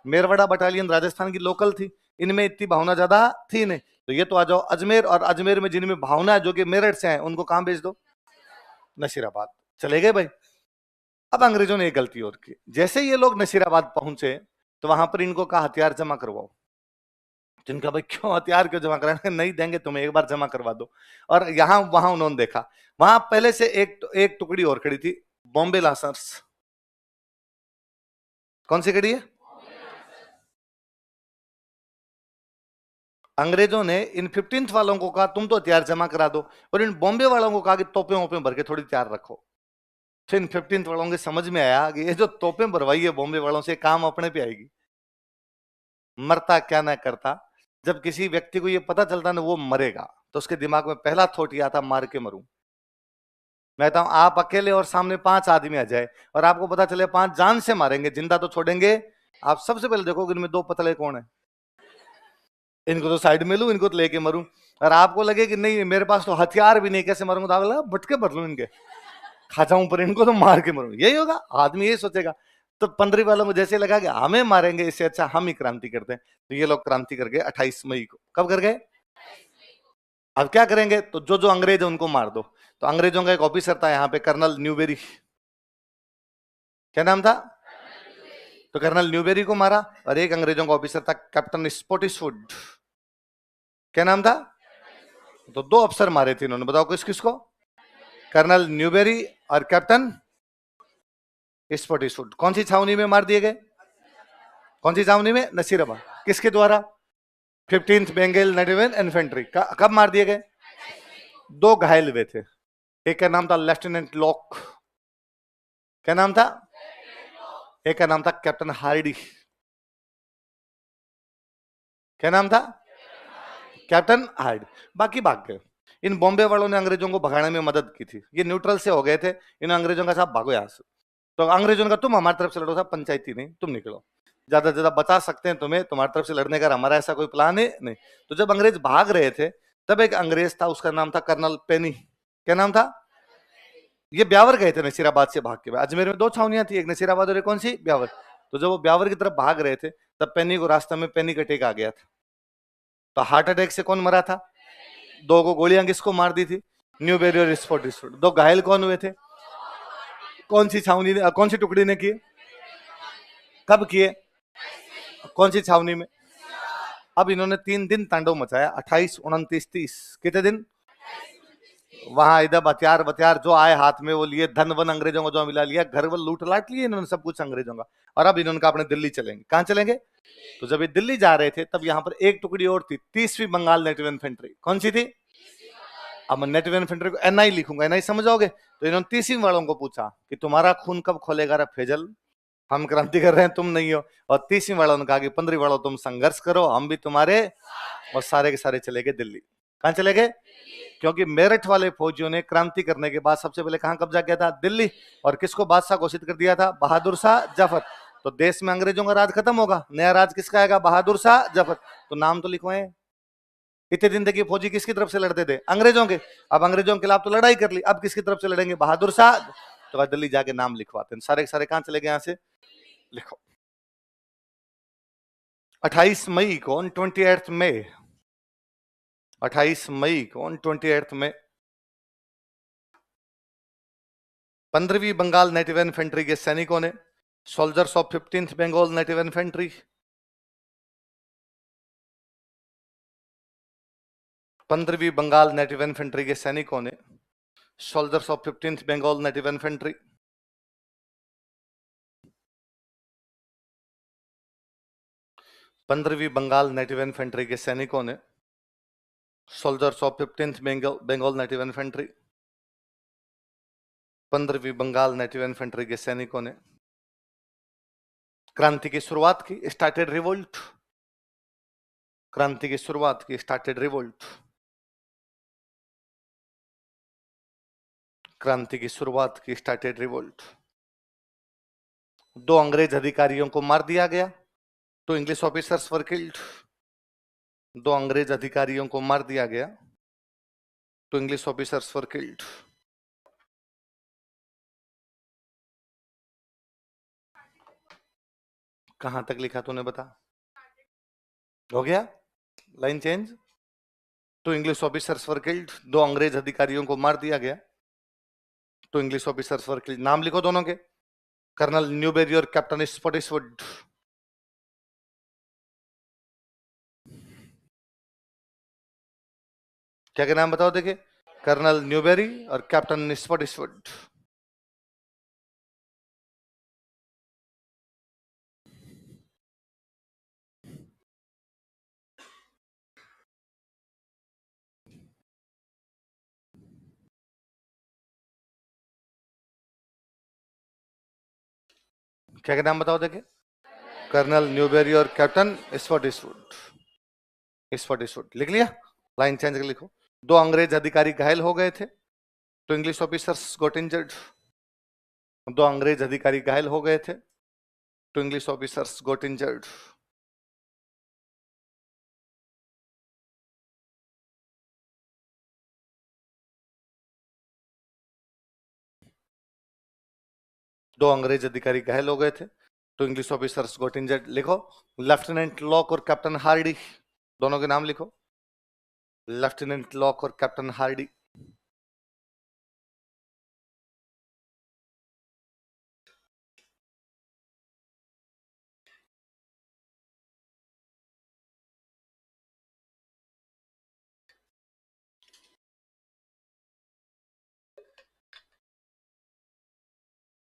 मेरवाड़ा बटालियन राजस्थान की लोकल थी, इनमें इतनी भावना ज्यादा थी नहीं। तो ये तो आ जाओ अजमेर, और अजमेर में जिनमें भावना है जो कि मेरठ से है उनको कहां भेज दो? नसीराबाद। चले गए भाई। अब अंग्रेजों ने एक गलती और की, जैसे ये लोग नसीराबाद पहुंचे तो वहां पर इनको कहा हथियार जमा करवाओ। जिनका भाई क्यों हथियार क्यों जमा कराने? नहीं देंगे तुम्हें, एक बार जमा करवा दो। और यहां वहां उन्होंने देखा, वहां पहले से एक टुकड़ी और खड़ी थी, बॉम्बे लांसर्स। कौन सी खड़ी है? अंग्रेजों ने इन 15th वालों को कहा तुम तो हथियार जमा करा दो, और इन बॉम्बे वालों को कहा कि तोपें वोपें भर के थोड़ी तैयार रखो। फिर इन 15th वालों के समझ में आया कि ये जो तोपें भरवाई है बॉम्बे वालों से, काम अपने पे आएगी। मरता क्या ना करता, जब किसी व्यक्ति को ये पता चलता ना वो मरेगा तो उसके दिमाग में पहला थॉट यह आता मार के मरूं। मैं कहता हूं आप अकेले और सामने 5 आदमी आ जाए और आपको पता चले 5 जान से मारेंगे, जिंदा तो छोड़ेंगे, आप सबसे पहले देखोगे इनमें 2 पतले कौन है। इनको तो साइड में लूं, इनको तो लेके मरूं। और आपको लगे कि नहीं मेरे पास तो हथियार भी नहीं, कैसे मरूंगा? तो लगा बटके भर लूं इनके, खा जाऊं पर इनको तो मार के मरूं। यही होगा, आदमी यही सोचेगा। तो 15 वालों को जैसे लगा कि हमें मारेंगे, इससे अच्छा हम ही क्रांति करते हैं। तो ये लोग क्रांति कर गए 28 मई को। कब कर गए? अब क्या करेंगे? तो जो जो अंग्रेज है उनको मार दो। तो अंग्रेजों का एक ऑफिसर था यहाँ पे, कर्नल न्यूबेरी। क्या नाम था? तो कर्नल न्यूबेरी को मारा। और एक अंग्रेजों का ऑफिसर था कैप्टन स्पॉटिसवुड। क्या नाम था? तो 2 अफसर मारे थे इन्होंने। बताओ किस किसको? कर्नल न्यूबेरी और कैप्टन स्पॉटिसवुड। कौन सी छावनी में मार दिए गए? कौन सी छावनी में? नसीराबाद। किसके द्वारा? 15th Bengal native infantry. कब मार दिए गए? 2 घायल हुए थे। एक का नाम था लेफ्टिनेंट लॉक, क्या नाम था? एक का नाम था कैप्टन हार्डी, क्या नाम था? Captain Hardy. बाकी भाग गए। इन बॉम्बे वालों ने अंग्रेजों को भगाने में मदद की थी, ये न्यूट्रल से हो गए थे। इन अंग्रेजों का साहब भागो यहां से। तो अंग्रेजों ने कहा तुम हमारी तरफ से लड़ो साहब, पंचायती नहीं, तुम निकलो, ज्यादा से ज्यादा बचा सकते हैं तुम्हें, तुम्हारी तरफ से लड़ने का हमारा ऐसा कोई प्लान है नहीं। तो जब अंग्रेज भाग रहे थे तब एक अंग्रेज था, उसका नाम था कर्नल पेनी, क्या नाम था? ये ब्यावर गए थे नसीराबाद से भाग के। अजमेर में 2 छावनियां थी, एक नसीराबाद और एक कौन सी? ब्यावर। तो जब वो ब्यावर की तरफ भाग रहे थे तब पेनी को रास्ते में पैनिक अटैक आ गया था। तो हार्ट अटैक से कौन मरा था? 2 को गोलियां किसको मार दी थी? न्यूबेरी और स्पॉटिसफुड। 2 घायल कौन हुए थे? कौन सी छावनी ने, कौन सी टुकड़ी ने किए? कब किए? कौन सी छावनी में? अब इन्होंने 3 दिन तांडव मचाया, 28, 29, 30, कितने दिन? वहां इधर बतियार जो आए हाथ में वो लिए, धन वन अंग्रेजों को जो मिला लिया, घर वर लूट लाट लिए इन्होंने सब कुछ अंग्रेजों का। और अब इन्होंने कहा अपने दिल्ली चलेंगे। कहां चलेंगे? तो जब ये दिल्ली जा रहे थे तब यहाँ पर एक टुकड़ी और थी, 30वीं बंगाल नेटिव इन्फेंट्री। कौन सी थी? अब मैं नेटिव इन्फेंट्री को एनआई लिखूंगा, एनआई समझोगे? तो इन्होंने 30वीं वालों को पूछा कि तुम्हारा खून कब खोलेगा रे फैजल, हम क्रांति कर रहे हैं, तुम नहीं हो। और 30वीं वालों ने कहा कि 15वीं वालों तुम संघर्ष करो, हम भी तुम्हारे। और सारे के सारे चले गए दिल्ली। कहां चले गए? क्योंकि मेरठ वाले फौजियों ने क्रांति करने के बाद सबसे पहले कहां कब्जा किया था? दिल्ली। और किसको बादशाह घोषित कर दिया था? बहादुर शाह जफर। तो देश में अंग्रेजों का राज खत्म होगा, नया राज किसका आएगा? बहादुर शाह जफर। तो नाम तो लिखवाए। इतने दिन तक ये फौजी किसकी तरफ से लड़ते थे? अंग्रेजों के। अब अंग्रेजों के खिलाफ तो लड़ाई कर ली, अब किसकी तरफ से लड़ेंगे? बहादुर शाह। तो दिल्ली जाके नाम लिखवाते हैं। सारे के सारे कहां चले गए? यहां से लिखो। 28 मई को, 28 मई, 28 मई को, 28 मई 15वीं बंगाल नेटिव इन्फेंट्री के सैनिकों ने, soldiers of 15th Bengal native infantry, 15वीं बंगाल नेटिव इन्फेंट्री के सैनिकों ने, soldiers of 15th Bengal native infantry, 15वीं बंगाल नेटिव इन्फेंट्री के सैनिकों ने, soldiers of 15th Bengal native infantry, 15वीं बंगाल नेटिव इन्फेंट्री के सैनिकों ने क्रांति की शुरुआत की, स्टार्टेड रिवोल्ट। क्रांति की शुरुआत की, स्टार्टेड रिवोल्ट। क्रांति की शुरुआत की, स्टार्टेड रिवोल्ट। 2 अंग्रेज अधिकारियों को मार दिया गया, 2 इंग्लिश ऑफिसर्स वर किल्ड। 2 अंग्रेज अधिकारियों को मार दिया गया, 2 इंग्लिश ऑफिसर्स वर किल्ड। कहां तक लिखा तूने बता? हो गया? Line change. 2 English officers were killed, 2 अंग्रेज अधिकारियों को मार दिया गया, 2 इंग्लिश ऑफिसर्स वर किल्ड। नाम लिखो दोनों के, कर्नल न्यूबेरी और कैप्टन स्पॉटिसवुड। क्या क्या नाम बताओ देखे? कर्नल न्यूबेरी और कैप्टन स्पॉटिसवुड। क्या क्या नाम बताओ देखे? कर्नल न्यूबेरी और कैप्टन स्पॉटिसवुड। स्पॉटिसवुड लिख लिया? लाइन चेंज कर लिखो। 2 अंग्रेज अधिकारी घायल हो गए थे, 2 इंग्लिश ऑफिसर्स गॉट इंजर्ड। 2 अंग्रेज अधिकारी घायल हो गए थे, 2 इंग्लिश ऑफिसर्स गॉट इंजर्ड। दो अंग्रेज अधिकारी घायल हो गए थे, 2 इंग्लिश ऑफिसर्स गॉट इंजर्ड। लिखो लेफ्टिनेंट लॉक और कैप्टन हार्डी, दोनों के नाम लिखो। लेफ्टिनेंट लॉक और कैप्टन हार्डी।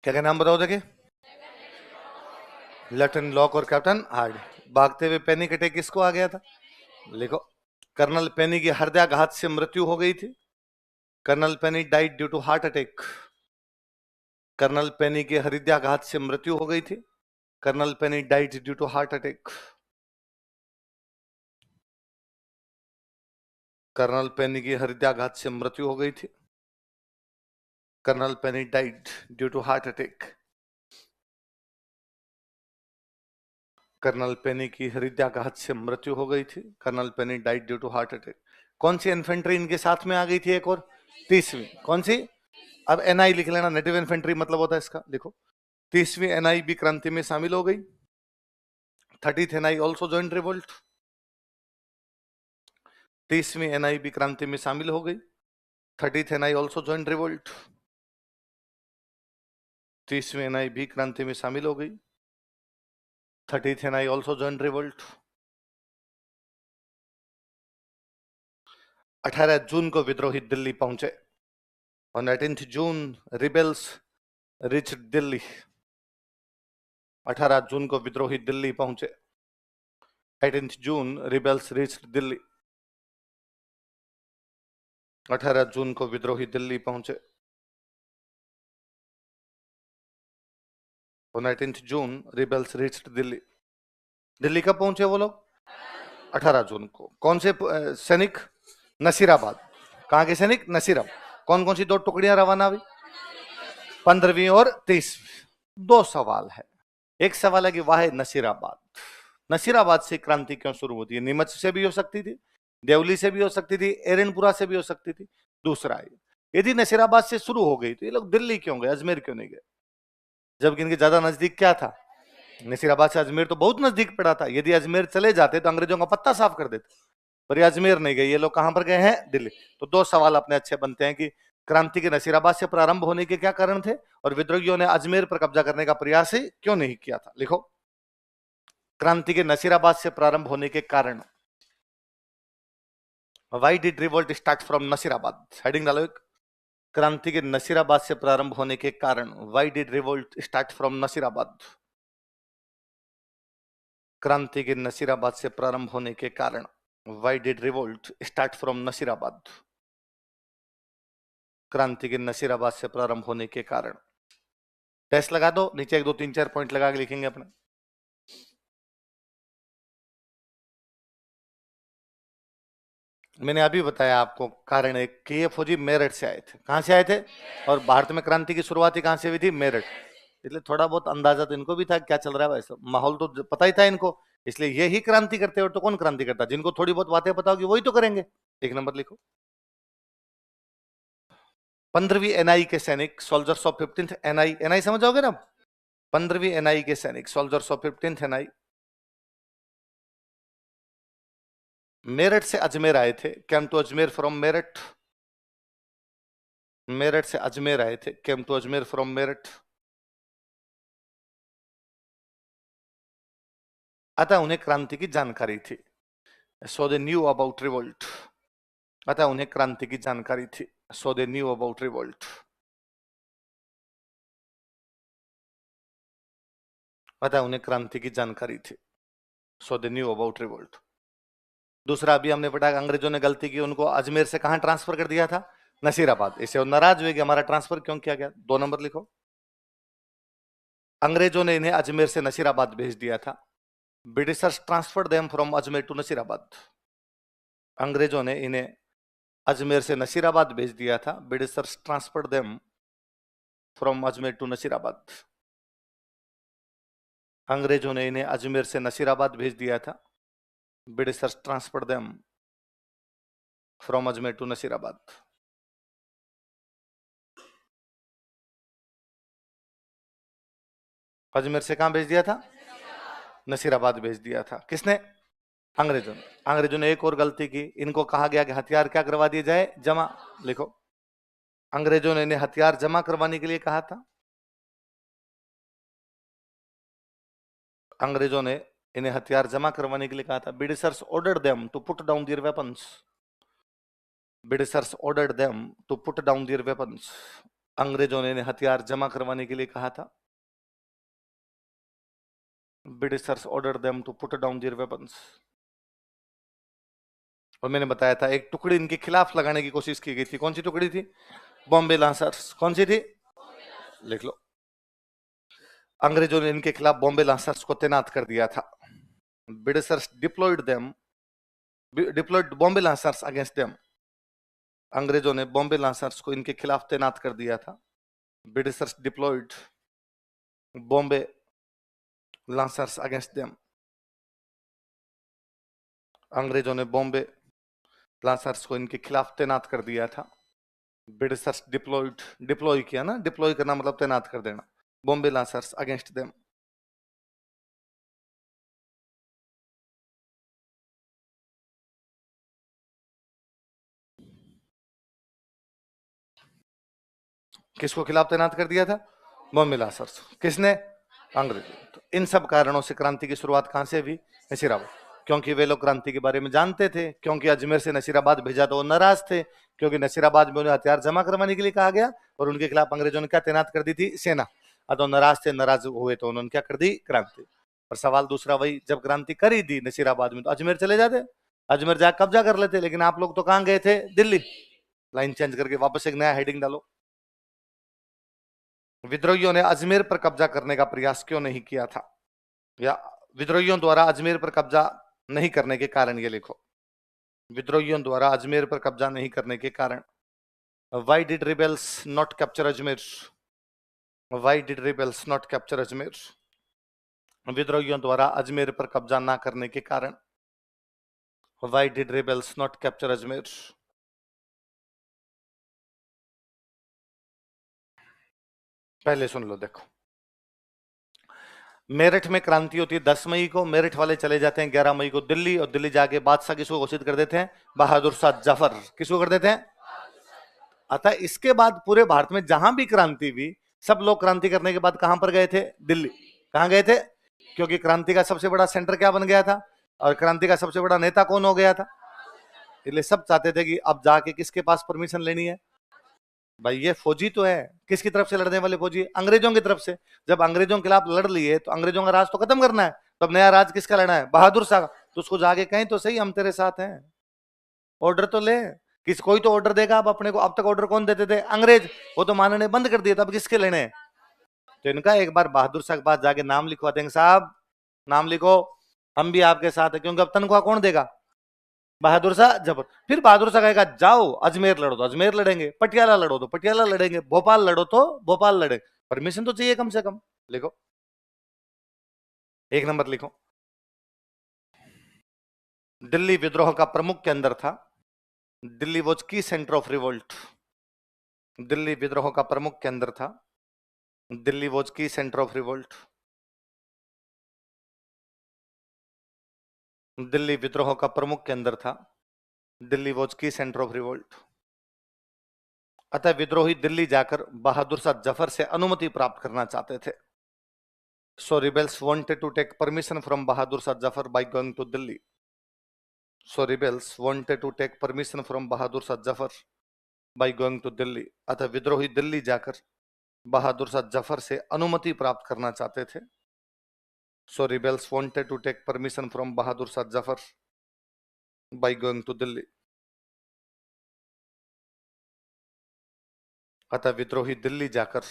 क्या क्या नाम बताओ देखे? लेफ्टिनेंट लॉक और कैप्टन हार्डी। भागते हुए पैनिक अटैक किसको आ गया था? लिखो कर्नल पेनी की हृदयाघात से मृत्यु हो गई थी। Colonel Penny died due to heart attack. Colonel Penny के हृदयाघात से मृत्यु हो गई थी। Colonel Penny died due to heart attack. Colonel Penny की हृदयाघात से मृत्यु हो गई थी। Colonel Penny died due to heart attack. Colonel Penny की हृदयाघात से मृत्यु हो गई थी। Colonel Penny died due to heart attack. कौन सी इन्फेंट्री इनके साथ में आ गई थी एक और? 30वीं। कौन सी? अब एनआई लिख लेना, नेटिव इन्फेंट्री मतलब होता है इसका। देखो 30वीं एनआई भी क्रांति में शामिल हो गई। 30th NI also join revolt. 30वीं एनआई भी क्रांति में शामिल हो गई। 30th NI also join revolt. 30वीं एनआई भी क्रांति में शामिल हो गई। 30th NI also join revolt. 18 जून को विद्रोही दिल्ली पहुंचे। On 18th June rebels reach Delhi. 18 जून को विद्रोही दिल्ली पहुंचे। 18th June rebels reach Delhi. 18 जून को विद्रोही दिल्ली पहुंचे। On 18th June rebels reach Delhi. Delhi कब पहुंचे वो लोग? 18 जून को। कौन से सैनिक? नसीराबाद। कहां के सैनिक? नसीराबाद। कौन कौन सी 2 टुकड़ियां रवाना हुई? 15वीं और 30वीं। 2 सवाल है। एक सवाल है कि वाह नसीराबाद, नसीराबाद से क्रांति क्यों शुरू होती है? नीमच से भी हो सकती थी, देवली से भी हो सकती थी, एरनपुरा से भी हो सकती थी। दूसरा है, यदि नसीराबाद से शुरू हो गई तो ये लोग दिल्ली क्यों गए, अजमेर क्यों नहीं गए? जबकि इनके ज्यादा नजदीक क्या था? नसीराबाद से अजमेर तो बहुत नजदीक पड़ा था। यदि अजमेर चले जाते तो अंग्रेजों का पत्ता साफ कर देते, पर ये अजमेर नहीं गए। ये लोग कहां पर गए हैं? दिल्ली। तो 2 सवाल अपने अच्छे बनते हैं कि क्रांति के नसीराबाद से प्रारंभ होने के क्या कारण थे और विद्रोहियों ने अजमेर पर कब्जा करने का प्रयास क्यों नहीं किया था। लिखो, क्रांति के नसीराबाद से प्रारंभ होने के कारण। Why did revolt start from Nasirabad? Heading डालो एक, क्रांति के नसीराबाद से प्रारंभ होने के कारण। Why did revolt start from Nasirabad? क्रांति के नसीराबाद से प्रारंभ होने के कारण। Why did revolt start from Nasirabad? क्रांति के नसीराबाद से प्रारंभ होने के कारण। टेस्ट लगा दो, नीचे 1 2 3 4 पॉइंट लगा के लिखेंगे अपने। मैंने अभी बताया आपको कारण एक कि ये फौजी मेरठ से आए थे। कहां से आए थे? और भारत में क्रांति की शुरुआत कहां से हुई थी? मेरठ। इसलिए थोड़ा बहुत अंदाजा तो इनको भी था क्या चल रहा है, वैसा माहौल तो पता ही था इनको। इसलिए यही क्रांति करते और तो कौन क्रांति करता? जिनको थोड़ी बहुत बातें पता होगी वही तो करेंगे। 1 नंबर लिखो, 15वीं एनआई के सैनिक soldiers of 15th NI. NI समझोगे ना? 15वीं एनआई के सैनिक soldiers of 15th NI Meerut से अजमेर आए थे। Came to Ajmer from Meerut. Meerut से अजमेर आए थे। Came to Ajmer from Meerut. अतः उन्हें क्रांति की जानकारी थी। So they knew about revolt. अतः उन्हें क्रांति की जानकारी थी। So they knew about revolt. अतः उन्हें क्रांति की जानकारी थी। So they knew about revolt. दूसरा अभी हमने पढ़ा, अंग्रेजों ने गलती की, उनको अजमेर से कहां ट्रांसफर कर दिया था? नसीराबाद। इससे वो नाराज हुए कि हमारा ट्रांसफर क्यों किया गया। 2 नंबर लिखो, अंग्रेजों ने इन्हें अजमेर से नसीराबाद भेज दिया था। Britishers transferred them from Ajmer to Nasirabad. अंग्रेजों ने इन्हें अजमेर से नसीराबाद भेज दिया था। Britishers transferred them from Ajmer to Nasirabad. अंग्रेजों ने इन्हें अजमेर से नसीराबाद भेज दिया था। Britishers transferred them from Ajmer to Nasirabad. Ajmer से कहां भेज दिया था? नसीराबाद भेज दिया था। किसने? अंग्रेजों ने। अंग्रेजों ने एक और गलती की, इनको कहा गया कि हथियार क्या करवा दिए जाए? जमा। लिखो, अंग्रेजों ने इन्हें हथियार जमा करवाने के लिए कहा था। अंग्रेजों ने इन्हें हथियार जमा करवाने के लिए कहा था। Britishers ordered them to put down their weapons. Britishers ordered them to put down their weapons. अंग्रेजों ने इन्हें हथियार जमा करवाने के लिए कहा था। Britishers ordered them to put down their weapons. और मैंने बताया था एक टुकड़ी इनके खिलाफ लगाने की कोशिश की गई थी। कौन सी टुकड़ी थी? बॉम्बे लांसर्स। कौन सी थी? लिख लो। अंग्रेजों ने इनके खिलाफ बॉम्बे लांसर्स को तैनात कर दिया था। Britishers deployed Bombay lancers against them. अंग्रेजों ने बॉम्बे लांसर्स को इनके खिलाफ तैनात कर दिया था। Britishers deployed Bombay lancers against them. अंग्रेजों ने बॉम्बे लांसर्स को इनके खिलाफ तैनात कर दिया था। ब्रिटिशर्स डिप्लॉय किया ना, डिप्लॉय करना मतलब तैनात कर देना। Bombay lancers against them. किसको खिलाफ तैनात कर दिया था? बॉम्बे लांसर्स। किसने? अंग्रेज। तो इन सब कारणों से क्रांति की शुरुआत कहां से हुई? नसीराबाद। क्योंकि वे लोग क्रांति के बारे में जानते थे, क्योंकि अजमेर से नसीराबाद भेजा तो वो नाराज थे, क्योंकि नसीराबाद में उन्हें हथियार जमा करवाने के लिए कहा गया और उनके खिलाफ अंग्रेजों ने क्या तैनात कर दी थी? सेना। तो नाराज थे, नाराज हुए तो उन्होंने क्या कर दी? क्रांति। और सवाल दूसरा वही, जब क्रांति करी दी नसीराबाद में तो अजमेर चले जाते, अजमेर जाकर कब्जा कर लेते, लेकिन आप लोग तो कहां गए थे? दिल्ली। लाइन चेंज करके वापस एक नया हेडिंग डालो। विद्रोहियों ने अजमेर पर कब्जा करने का प्रयास क्यों नहीं किया था? या विद्रोहियों द्वारा अजमेर पर कब्जा नहीं करने के कारण ये लिखो। विद्रोहियों द्वारा अजमेर पर कब्जा नहीं करने के कारण। Why did rebels not capture Ajmer? Why did rebels not capture Ajmer? विद्रोहियों द्वारा अजमेर पर कब्जा ना करने के कारण। Why did rebels not capture Ajmer? पहले सुन लो, देखो। मेरठ में क्रांति होती है 10 मई को। मेरठ वाले चले जाते हैं 11 मई को दिल्ली, और दिल्ली जाके बादशाह किसको घोषित कर देते हैं? बहादुर शाह जफर। किसको कर देते हैं? अतः इसके बाद पूरे भारत में जहां भी क्रांति हुई, सब लोग क्रांति करने के बाद कहां पर गए थे? दिल्ली। कहां गए थे? क्योंकि क्रांति का सबसे बड़ा सेंटर क्या बन गया था, और क्रांति का सबसे बड़ा नेता कौन हो गया था। इसलिए सब चाहते थे कि अब जाके किसके पास परमिशन लेनी है? भाई ये फौजी तो है, किसकी तरफ से लड़ने वाले फौजी? अंग्रेजों की तरफ से। जब अंग्रेजों के खिलाफ लड़ लिए तो अंग्रेजों का राज तो खत्म करना है, तो अब नया राज किसका लेना है? बहादुर शाह। तो उसको जाके कहें तो सही, हम तेरे साथ हैं, ऑर्डर तो ले। कोई तो ऑर्डर देगा अब अपने को। अब तक ऑर्डर कौन देते थे? अंग्रेज। वो तो मानने बंद कर दिया, तब किसके लेने हैं? तो इनका एक बार बहादुर शाह के पास जाके नाम लिखवा देंगे, साहब नाम लिखो, हम भी आपके साथ है। क्योंकि अब तनख्वाह कौन देगा? बहादुर शाह जफर। फिर बहादुर शाह कहेगा जाओ अजमेर लड़ो तो अजमेर लड़ेंगे, पटियाला लड़ो तो पटियाला लड़ेंगे, भोपाल लड़ो तो भोपाल लड़ेंगे। परमिशन तो चाहिए कम से कम। लिखो, एक नंबर लिखो। दिल्ली विद्रोह का प्रमुख केंद्र था। दिल्ली वॉज की सेंटर ऑफ रिवोल्ट। दिल्ली विद्रोह का प्रमुख केंद्र था। दिल्ली वॉज की सेंटर ऑफ रिवोल्ट। दिल्ली विद्रोह का प्रमुख केंद्र था। दिल्ली वॉज की सेंटर ऑफ रिवोल्ट। अतः विद्रोही दिल्ली जाकर बहादुर शाह जफर से अनुमति प्राप्त करना चाहते थे। So rebels wanted to take permission from Bahadur Shah Zafar by going to Delhi. So rebels wanted to take permission from Bahadur Shah Zafar by going to Delhi. अतः विद्रोही दिल्ली जाकर बहादुर शाह जफर से अनुमति प्राप्त करना चाहते थे। So rebels wanted to take permission from Bahadur Shah Zafar by going to Delhi. अतः विद्रोही दिल्ली जाकर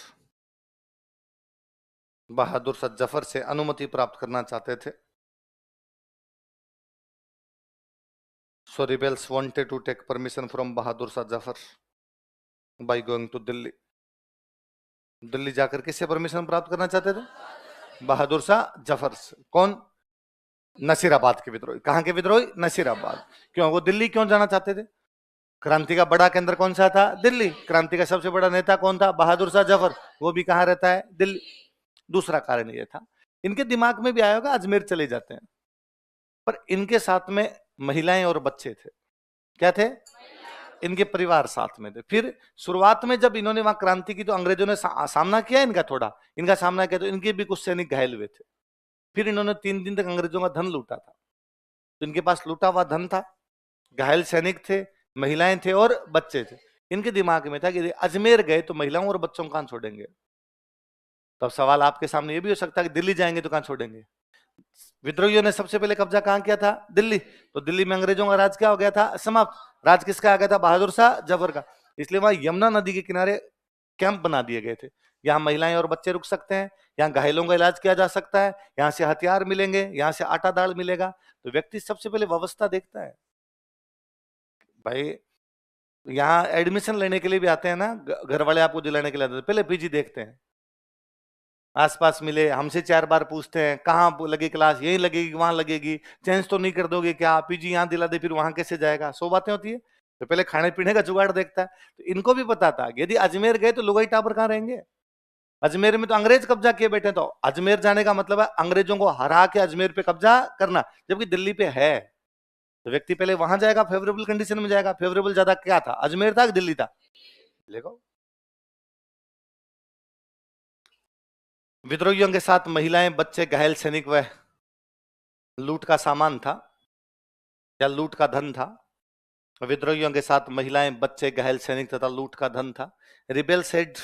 बहादुर शाह जफर से अनुमति प्राप्त करना चाहते थे। So rebels wanted to take permission from Bahadur Shah Zafar by going to Delhi. Delhi जाकर किससे परमिशन प्राप्त करना चाहते थे? बहादुर शाह जफर से। कौन? नसीराबाद के विद्रोही। कहां के विद्रोही? नसीराबाद। क्यों? वो दिल्ली क्यों जाना चाहते थे? क्रांति का बड़ा केंद्र कौन सा था? दिल्ली। क्रांति का सबसे बड़ा नेता कौन था? बहादुर शाह जफर। वो भी कहां रहता है? दिल्ली। दूसरा कारण ये था, इनके दिमाग में भी आया होगा अजमेर चले जाते हैं, पर इनके साथ में महिलाएं और बच्चे थे। क्या थे? इनके परिवार साथ में थे। फिर शुरुआत में जब इन्होंने वहां क्रांति की तो अंग्रेजों ने सामना किया इनका, थोड़ा इनका सामना किया, तो इनके भी कुछ सैनिक घायल हुए थे। फिर इन्होंने 3 दिन तक अंग्रेजों का धन लूटा था। तो इनके पास लूटा हुआ धन था, घायल सैनिक थे, महिलाएं थे और बच्चे थे। इनके दिमाग में था कि अजमेर गए तो महिलाओं और बच्चों को कहां छोड़ेंगे। तब सवाल आपके सामने ये भी हो सकता है कि दिल्ली जाएंगे तो कहां छोड़ेंगे। विद्रोहियों ने सबसे पहले कब्जा कहां किया था? दिल्ली। तो दिल्ली में अंग्रेजों का राज क्या हो गया था? समाप्त। राज किसका आ गया था? बहादुर शाह जफर का। इसलिए वहां यमुना नदी के किनारे कैंप बना दिए गए थे। यहाँ महिलाएं और बच्चे रुक सकते हैं, यहाँ घायलों का इलाज किया जा सकता है, यहाँ से हथियार मिलेंगे, यहाँ से आटा दाल मिलेगा। तो व्यक्ति सबसे पहले व्यवस्था देखता है। भाई यहाँ एडमिशन लेने के लिए भी आते हैं ना, घर वाले आपको दिलाने के लिए आते हैं, पहले पीजी देखते हैं, आसपास मिले, हमसे 4 बार पूछते हैं कहाँ लगी क्लास, यहीं लगेगी वहां लगेगी, चेंज तो नहीं कर दोगे क्या, पीजी यहाँ दिला दे फिर वहां कैसे जाएगा, 100 बातें होती है। तो पहले खाने पीने का जुगाड़ देखता है। तो इनको भी पता था यदि अजमेर गए तो लुगाई टाबर कहाँ रहेंगे? अजमेर में तो अंग्रेज कब्जा किए बैठे, तो अजमेर जाने का मतलब है अंग्रेजों को हरा के अजमेर पे कब्जा करना, जबकि दिल्ली पे है। तो व्यक्ति पहले वहां जाएगा, फेवरेबल कंडीशन में जाएगा। फेवरेबल ज्यादा क्या था, अजमेर था कि दिल्ली था? देखो, विद्रोहियों के साथ महिलाएं, बच्चे, घायल सैनिक व लूट का सामान था या लूट का धन था। विद्रोहियों के साथ महिलाएं, बच्चे, घायल सैनिक तथा लूट का धन था। Rebel said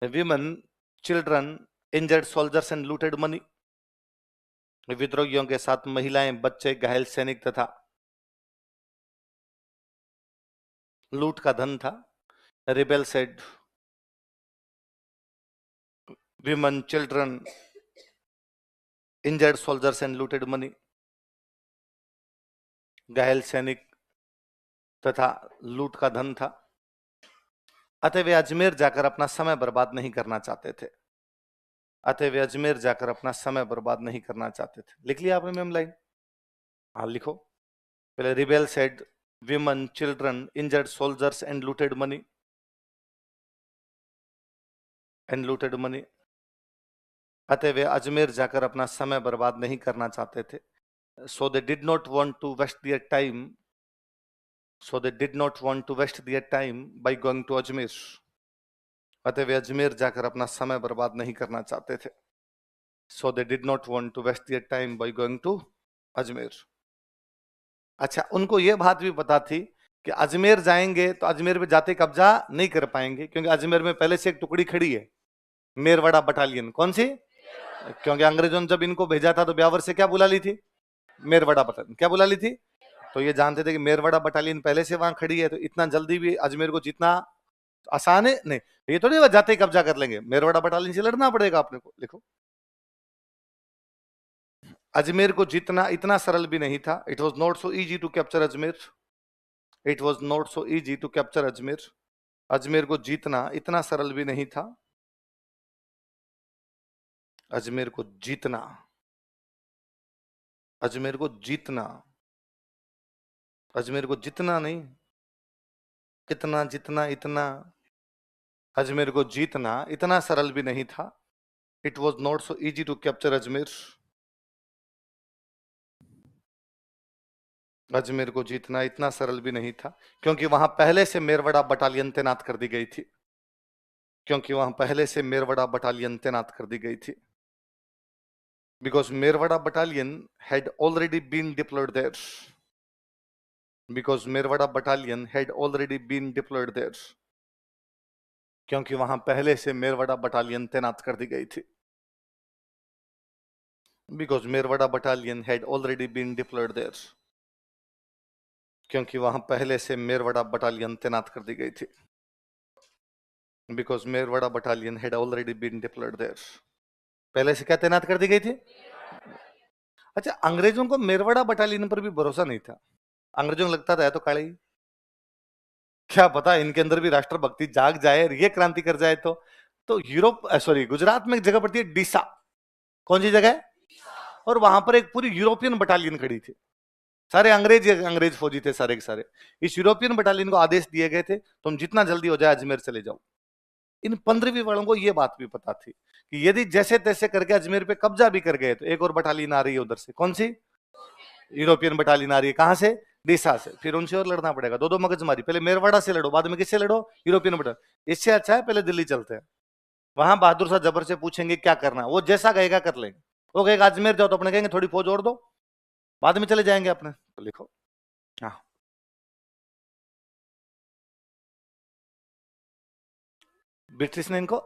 women, children, injured soldiers and looted money. विद्रोहियों के साथ महिलाएं, बच्चे, घायल सैनिक तथा लूट का धन था। Rebel said women, children, injured soldiers and looted money. घायल सैनिक तथा लूट का धन था। अतः वे अजमेर जाकर अपना समय बर्बाद नहीं करना चाहते थे। अतः वे अजमेर जाकर अपना समय बर्बाद नहीं करना चाहते थे। लिख लिया आपने मैम लाइन? हाँ लिखो। पहले rebel said women, children, injured soldiers and looted money, and looted money. अतः वे अजमेर जाकर अपना समय बर्बाद नहीं करना चाहते थे। So they did not want to waste their time. So they did not want to waste their time by going to Ajmer. अतः वे अजमेर जाकर अपना समय बर्बाद नहीं करना चाहते थे। So they did not want to waste their time by going to Ajmer. अच्छा, उनको ये बात भी पता थी कि अजमेर जाएंगे तो अजमेर पे जाते कब्जा नहीं कर पाएंगे, क्योंकि अजमेर में पहले से एक टुकड़ी खड़ी है, मेरवाड़ा बटालियन। कौन सी? क्योंकि अंग्रेजों ने जब इनको भेजा था तो ब्यावर से क्या बुला ली थी? मेरवाड़ा बटालियन। क्या बुला ली थी? तो ये जानते थे कि मेरवाड़ा बटालियन पहले से वहां खड़ी है, तो इतना जल्दी भी अजमेर को जीतना आसान है नहीं। ये थोड़ी वो जाते ही कब्जा कर लेंगे, मेरवाड़ा बटालियन से लड़ना पड़ेगा अपने को। लिखो, अजमेर को जीतना इतना सरल भी नहीं था। It was not so easy to capture Ajmer. It was not so easy to capture Ajmer. Ajmer को जीतना इतना सरल भी नहीं था। अजमेर को जीतना, अजमेर को जीतना, अजमेर को जितना नहीं, कितना, जितना, इतना, अजमेर को जीतना इतना सरल भी नहीं था। It was not so easy to capture Ajmer. Ajmer को जीतना इतना सरल भी नहीं था, क्योंकि वहां पहले से मेरवाड़ा बटालियन तैनात कर दी गई थी। क्योंकि वहां पहले से मेरवाड़ा बटालियन तैनात कर दी गई थी। Because Merwada battalion had already been deployed there. Because Merwada battalion had already been deployed there. क्योंकि वहां पहले से मेरवाड़ा बटालियन तैनात कर दी गई थी। Because Merwada battalion had already been deployed there. क्योंकि वहां पहले से मेरवाड़ा बटालियन तैनात कर दी गई थी। Because Merwada battalion had already been deployed there. पहले से क्या तैनात कर दी गई थी? अच्छा, अंग्रेजों को मेरवाड़ा बटालियन पर भी भरोसा नहीं था। अंग्रेजों को लगता था तो काले ही, क्या पता इनके अंदर भी राष्ट्रभक्ति जाग जाए, ये क्रांति कर जाए। तो यूरोप, सॉरी, गुजरात में एक जगह पड़ती है डीसा। कौन सी जगह है? और वहां पर एक पूरी यूरोपियन बटालियन खड़ी थी। सारे अंग्रेज फौजी थे, सारे के सारे। इस यूरोपियन बटालियन को आदेश दिए गए थे तुम जितना जल्दी हो जाए अजमेर चले जाओ। इन 15वीं वालों को यह बात भी पता थी कि यदि जैसे तैसे करके अजमेर पे कब्जा भी कर गए तो एक और बटालियन आ रही है उधर से। कौन सी? यूरोपियन बटालियन आ रही है। कहां से? डीसा से। फिर उनसे और लड़ना पड़ेगा। दो मगजमारी, पहले मेरवाड़ा से लड़ो, बाद में किससे लड़ो? European battalion. इससे अच्छा है पहले दिल्ली चलते हैं, वहां बहादुर शाह जबर से पूछेंगे क्या करना, वो जैसा कहेगा कर लेंगे। वो कहेगा अजमेर जाओ तो अपने कहेंगे थोड़ी फौज और दो, बाद में चले जाएंगे अपने। तो लिखो, हाँ, ब्रिटिश ने इनको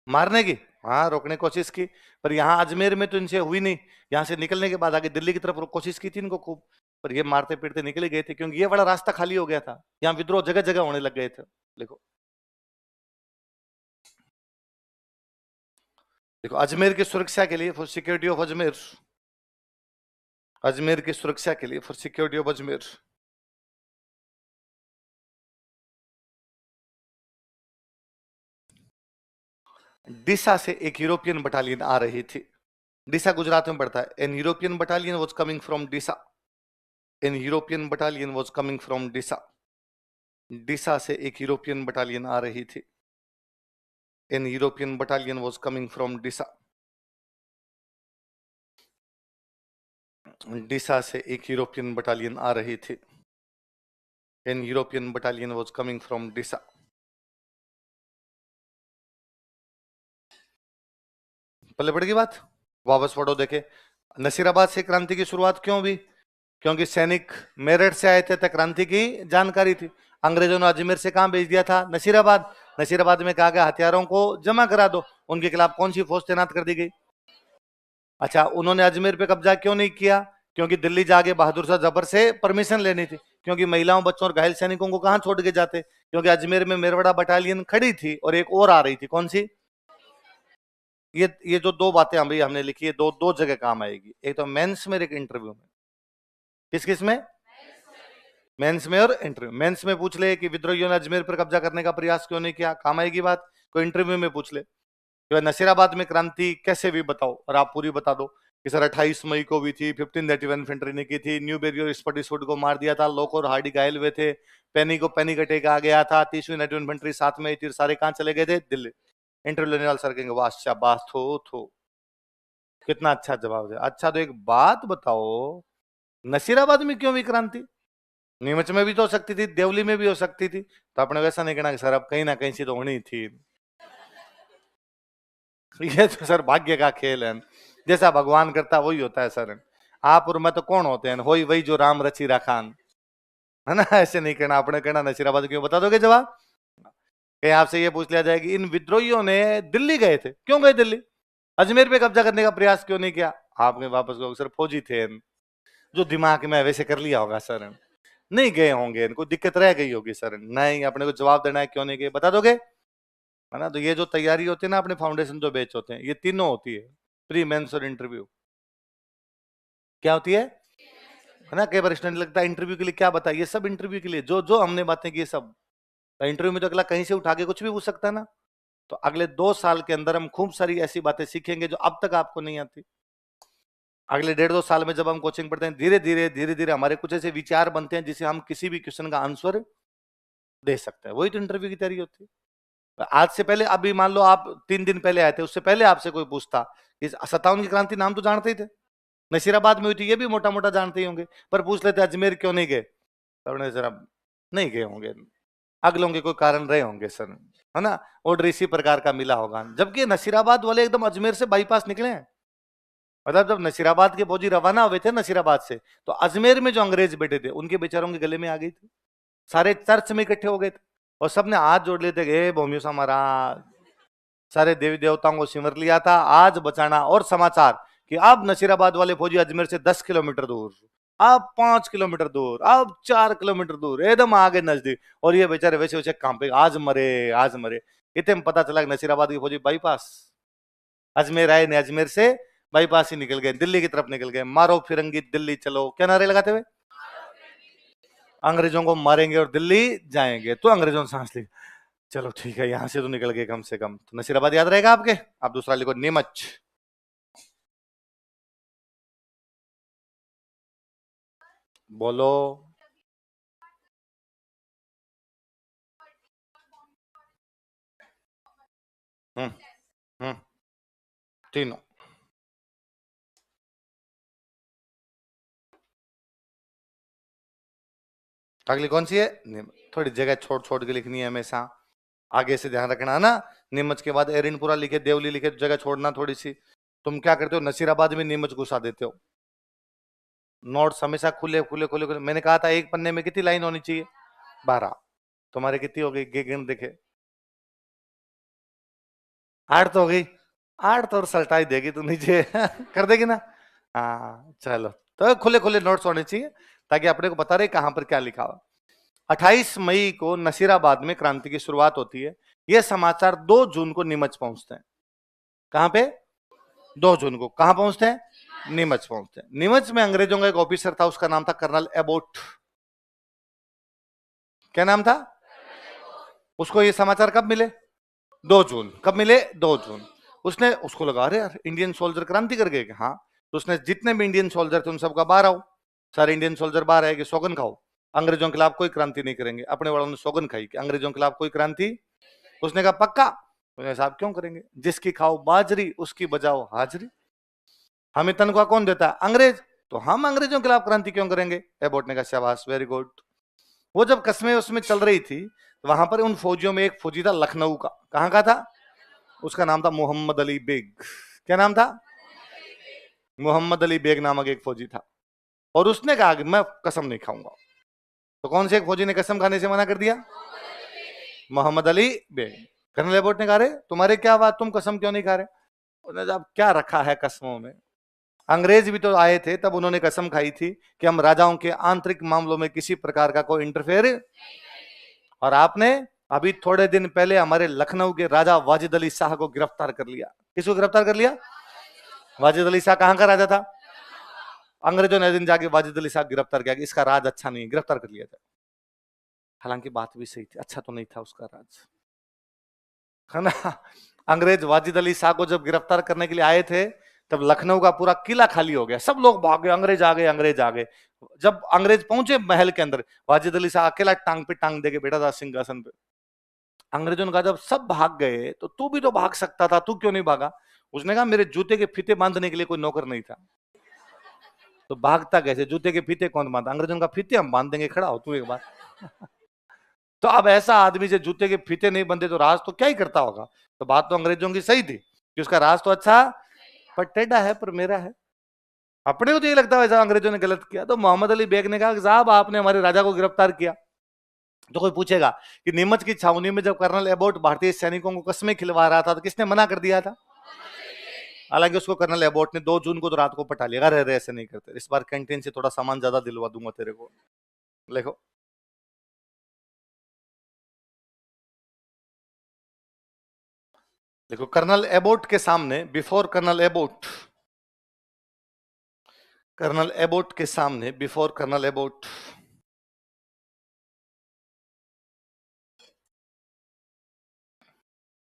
मारने की, हाँ, रोकने की कोशिश की, पर यहाँ अजमेर में तो इनसे हुई नहीं। यहाँ से निकलने के बाद आगे दिल्ली की तरफ कोशिश की थी इनको खूब, पर ये मारते पीटते निकल ही गए थे, क्योंकि ये बड़ा रास्ता खाली हो गया था। यहाँ विद्रोह जगह जगह होने लग गए थे। देखो देखो, अजमेर की सुरक्षा के लिए, for security of Ajmer, Ajmer की सुरक्षा के लिए, for security of Ajmer, Deesa से एक यूरोपियन बटालियन आ रही थी। डिसा गुजरात में पड़ता है। An European battalion was coming from Deesa, an European battalion was coming from Deesa. Deesa से एक यूरोपियन बटालियन आ रही थी। An European battalion was coming from Deesa. Deesa से एक यूरोपियन बटालियन आ रही थी। An European battalion was coming from Deesa. पहले पड़ गई बात, वापस पढ़ो। देखे, नसीराबाद से क्रांति की शुरुआत क्यों हुई? क्योंकि सैनिक मेरठ से आए थे, तक क्रांति की जानकारी थी। अंग्रेजों ने अजमेर से कहां भेज दिया था? नसीराबाद। नसीराबाद में कहा गया हथियारों को जमा करा दो। उनके खिलाफ कौन सी फौज तैनात कर दी गई? अच्छा, उन्होंने अजमेर पे कब्जा क्यों नहीं किया? क्योंकि दिल्ली जाके बहादुर शाह जफर से परमिशन लेनी थी, क्योंकि महिलाओं, बच्चों और घायल सैनिकों को कहां छोड़ के जाते? क्योंकि अजमेर में मेरवाड़ा बटालियन खड़ी थी और एक और आ रही थी। कौन सी? ये जो दो बातें अभी हमने लिखी है, दो जगह काम आएगी। एक तो मेंस में, एक इंटरव्यू में। किस किस में? मेंस में और इंटरव्यू। मेंस में पूछ ले कि विद्रोहियों ने अजमेर पर कब्जा करने का प्रयास क्यों नहीं किया, काम आएगी बात। कोई इंटरव्यू में पूछ ले कि नसीराबाद में क्रांति कैसे हुई बताओ, और आप पूरी बता दो कि सर 28 मई को हुई थी, 1531 इन्फेंट्री ने की थी, न्यू बेरी और स्पॉटिसवुड को मार दिया था, लोक और हार्डी घायल हुए थे, पेनी को पैनिक अटैक आ गया था, 30वीं नेटिव इन्फेंट्री साथ में थी, सारे कहां चले गए थे? दिल्ली। इंटरव्यू लेने वाले सर कहेंगे वाह शाबाश, थो कितना अच्छा जवाब दे। अच्छा, तो एक बात बताओ, नसीराबाद में क्यों हुई क्रांति? नीमच में भी तो हो सकती थी, देवली में भी हो सकती थी। तो आपने वैसा नहीं कहना कि सर अब कहीं ना कहीं से तो होनी थी। ये तो सर भाग्य का खेल है, जैसा भगवान करता वही होता है सर। आप और मैं तो कौन होते हैं? होई वही जो राम रची राखान, है ना? ऐसे नहीं कहना, आपने कहना नसीराबाद क्यों, बता दोगे जवाब? कहीं आपसे ये पूछ लिया जाए कि इन विद्रोहियों ने दिल्ली गए थे, क्यों गए दिल्ली? अजमेर पे कब्जा करने का प्रयास क्यों नहीं किया? आपने वापस कहोगे सर फौजी थे, जो दिमाग में वैसे कर लिया होगा सर, नहीं गए होंगे, इनको दिक्कत रह गई होगी सर। नहीं, अपने को जवाब देना है क्यों नहीं गए, बता दोगे, है ना? तो ये जो तैयारी होती है ना, अपने फाउंडेशन जो बैच होते हैं, ये तीनों होती है, प्री, मेंस और इंटरव्यू। क्या होती है ना? कई बार स्टूडेंट लगता है इंटरव्यू के लिए क्या बताइए, ये सब इंटरव्यू के लिए जो जो हमने बातें की सब। तो इंटरव्यू में तो अगला कहीं से उठा के कुछ भी पूछ सकता है ना। तो अगले 2 साल के अंदर हम खूब सारी ऐसी बातें सीखेंगे जो अब तक आपको नहीं आती। अगले 1.5-2 साल में जब हम कोचिंग पढ़ते हैं, धीरे धीरे हमारे कुछ ऐसे विचार बनते हैं जिसे हम किसी भी क्वेश्चन का आंसर दे सकते हैं। वही तो इंटरव्यू की तैयारी होती है। आज से पहले, अभी मान लो आप 3 दिन पहले आए थे, उससे पहले आपसे कोई पूछता, इस 57 की क्रांति नाम तो जानते ही थे, नसीराबाद में हुई थी, ये भी मोटा मोटा जानते ही होंगे, पर पूछ लेते अजमेर क्यों नहीं गए, तो जरा नहीं गए होंगे, अगलों के कोई कारण रहे होंगे सर, है ना? ऑर्डर इसी प्रकार का मिला होगा। जबकि नसीराबाद वाले एकदम अजमेर से बाईपास निकले हैं। मतलब जब नसीराबाद के फौजी रवाना हुए थे नसीराबाद से, तो अजमेर में जो अंग्रेज बैठे थे उनके बेचारों के गले में आ गई थी। सारे चर्च में इकट्ठे हो गए थे और सबने हाथ जोड़ लिए थे, हे भोमियोसा महाराज, सारे देवी देवताओं को सिमर लिया था, आज बचाना। और समाचार कि अब नसीराबाद वाले फौजी अजमेर से 10 किलोमीटर दूर, अब 5 किलोमीटर दूर, अब 4 किलोमीटर दूर, एकदम आगे नजदीक। और ये बेचारे वैसे वैसे कांपे, आज मरे आज मरे। इतने में पता चला कि नसीराबाद की फौजी बाईपास अजमेर आए, ने अजमेर से बाईपास ही निकल गए, दिल्ली की तरफ निकल गए। मारो फिरंगी दिल्ली चलो, क्या नारे लगाते हुए? अंग्रेजों को मारेंगे और दिल्ली जाएंगे। तो अंग्रेजों ने सांस ली, चलो ठीक है, यहां से तो निकल गए कम से कम। तो नसीराबाद याद रहेगा आपके। आप दूसरा लिखो, नीमच। बोलो। हम्म तीनों। अगली कौन सी है? थोड़ी जगह छोड़ छोड़ के लिखनी है हमेशा, आगे से ध्यान रखना है ना। नीमच के बाद एरिनपुरा लिखे, देवली लिखे, तो जगह छोड़ना थोड़ी सी। तुम क्या करते हो, नसीराबाद में नीमच घुसा देते हो। नोट्स हमेशा खुले खुले खुले खुले। मैंने कहा था एक पन्ने में कितनी लाइन होनी चाहिए? 12। तुम्हारे कितनी हो गई? गिन देखे, 8 तो हो गई। 8 तो और सल्टाई देगी तू नीचे कर देगी ना। हाँ चलो, तो खुले खुले नोट्स होने चाहिए ताकि अपने को पता रहे कहां पर क्या लिखा हुआ। 28 मई को नसीराबाद में क्रांति की शुरुआत होती है। यह समाचार 2 जून को नीमच पहुंचते हैं। कहां पे? 2 जून को कहां पहुंचते हैं? नीमच पहुंचते हैं। नीमच में अंग्रेजों का एक ऑफिसर था, उसका नाम था कर्नल एबोट। क्या नाम था? उसको ये समाचार कब मिले? 2 जून। कब मिले? 2 जून। उसको लगा अरे यार इंडियन सोल्जर क्रांति कर गए। हाँ, तो उसने जितने भी इंडियन सोल्जर थे उन सबका बाहर आओ, सारे इंडियन सोल्जर बाहर आए कि सौगन खाओ, अंग्रेजों के खिलाफ कोई क्रांति नहीं करेंगे। अपने वालों ने सौगन खाई कि अंग्रेजों के खिलाफ कोई क्रांति। उसने कहा पक्का। उसने साहब क्यों करेंगे, जिसकी खाओ बाजरी उसकी बजाओ हाजरी। हमें तनख्वाह कौन देता है? अंग्रेज, तो हम अंग्रेजों के खिलाफ क्रांति क्यों करेंगे? एबोट ने कहा शाबाश, वेरी गुड। वो जब कस्में उसमें चल रही थी तो वहां पर उन फौजियों में एक फौजी था लखनऊ का। कहां का था? उसका नाम था मोहम्मद अली बेग। क्या नाम था? मोहम्मद अली बेग नामक एक फौजी था। और उसने कहा कि मैं कसम नहीं खाऊंगा। तो कौन से एक फौजी ने कसम खाने से मना कर दिया? मोहम्मद अली बेग। कर्नल एबोट ने कहा रे तुम्हारे क्या बात, तुम कसम क्यों नहीं खा रहे? उन्होंने जब क्या रखा है कसमों में, अंग्रेज भी तो आए थे तब उन्होंने कसम खाई थी कि हम राजाओं के आंतरिक मामलों में किसी प्रकार का कोई इंटरफेयर। और आपने अभी थोड़े दिन पहले हमारे लखनऊ के राजा वाजिद अली शाह को गिरफ्तार कर लिया। किसको गिरफ्तार कर लिया? वाजिद अली शाह कहां का राजा था? अंग्रेजों ने दिन जाके वाजिद अली शाह गिरफ्तार किया कि इसका राज अच्छा नहीं, गिरफ्तार कर लिया जाए। हालांकि बात भी सही थी, अच्छा तो नहीं था उसका राज, है ना। अंग्रेज वाजिद अली शाह को जब गिरफ्तार करने के लिए आए थे तब लखनऊ का पूरा किला खाली हो गया, सब लोग भाग गए, अंग्रेज आ गए, अंग्रेज आ गए। जब अंग्रेज पहुंचे महल के अंदर, वाजिद अली शाह अकेला टांग पे टांग देके बैठा था सिंहासन पे। अंग्रेजों ने कहा जब सब भाग गए तो तू भी तो भाग सकता था, तू क्यों नहीं भागा? उसने कहा मेरे जूते के फीते बांधने के लिए कोई नौकर नहीं था। तो भागता कैसे? जूते के फीते कौन बांधा? अंग्रेजों का फीते हम बांध देंगे, खड़ा हो तू एक बार। तो अब ऐसा आदमी से जूते के फीते नहीं बंधे तो राज तो क्या ही करता होगा। तो बात तो अंग्रेजों की सही थी कि उसका राज तो अच्छा पर टेढ़ा है, पर मेरा है। अपने को तो ये लगता है वैसा अंग्रेजों ने गलत किया। तो मोहम्मद अली बेग ने कहा कि साहब आपने हमारे राजा को गिरफ्तार किया। तो कोई पूछेगा कि नीमच की छावनी में जब कर्नल एबोट भारतीय सैनिकों को कस्में खिलवा रहा था तो किसने मना कर दिया था? हालांकि उसको कर्नल एबोट ने 2 जून को तो रात को पटा लिया। अरे ऐसे नहीं करते, इस बार कैंटीन से थोड़ा सामान ज्यादा दिलवा दूंगा तेरे को। देखो देखो कर्नल एबोट के सामने, before colonel Abbott, colonel Abbott के सामने, before colonel Abbott,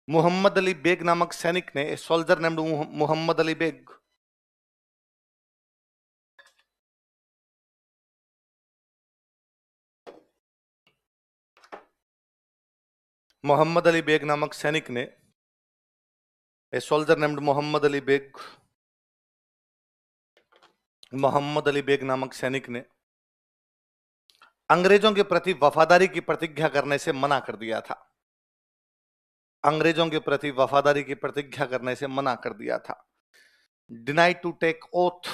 Mohammad Ali Baig नामक सैनिक ने, सोल्जर नेम्ड मोहम्मद अली बेग, मोहम्मद अली बेग नामक सैनिक ने, a soldier named Mohammad Ali Baig, Mohammad Ali Baig नामक सैनिक ने अंग्रेजों के प्रति वफादारी की प्रतिज्ञा करने से मना कर दिया था। अंग्रेजों के प्रति वफादारी की प्रतिज्ञा करने से मना कर दिया था। Denied to take oath,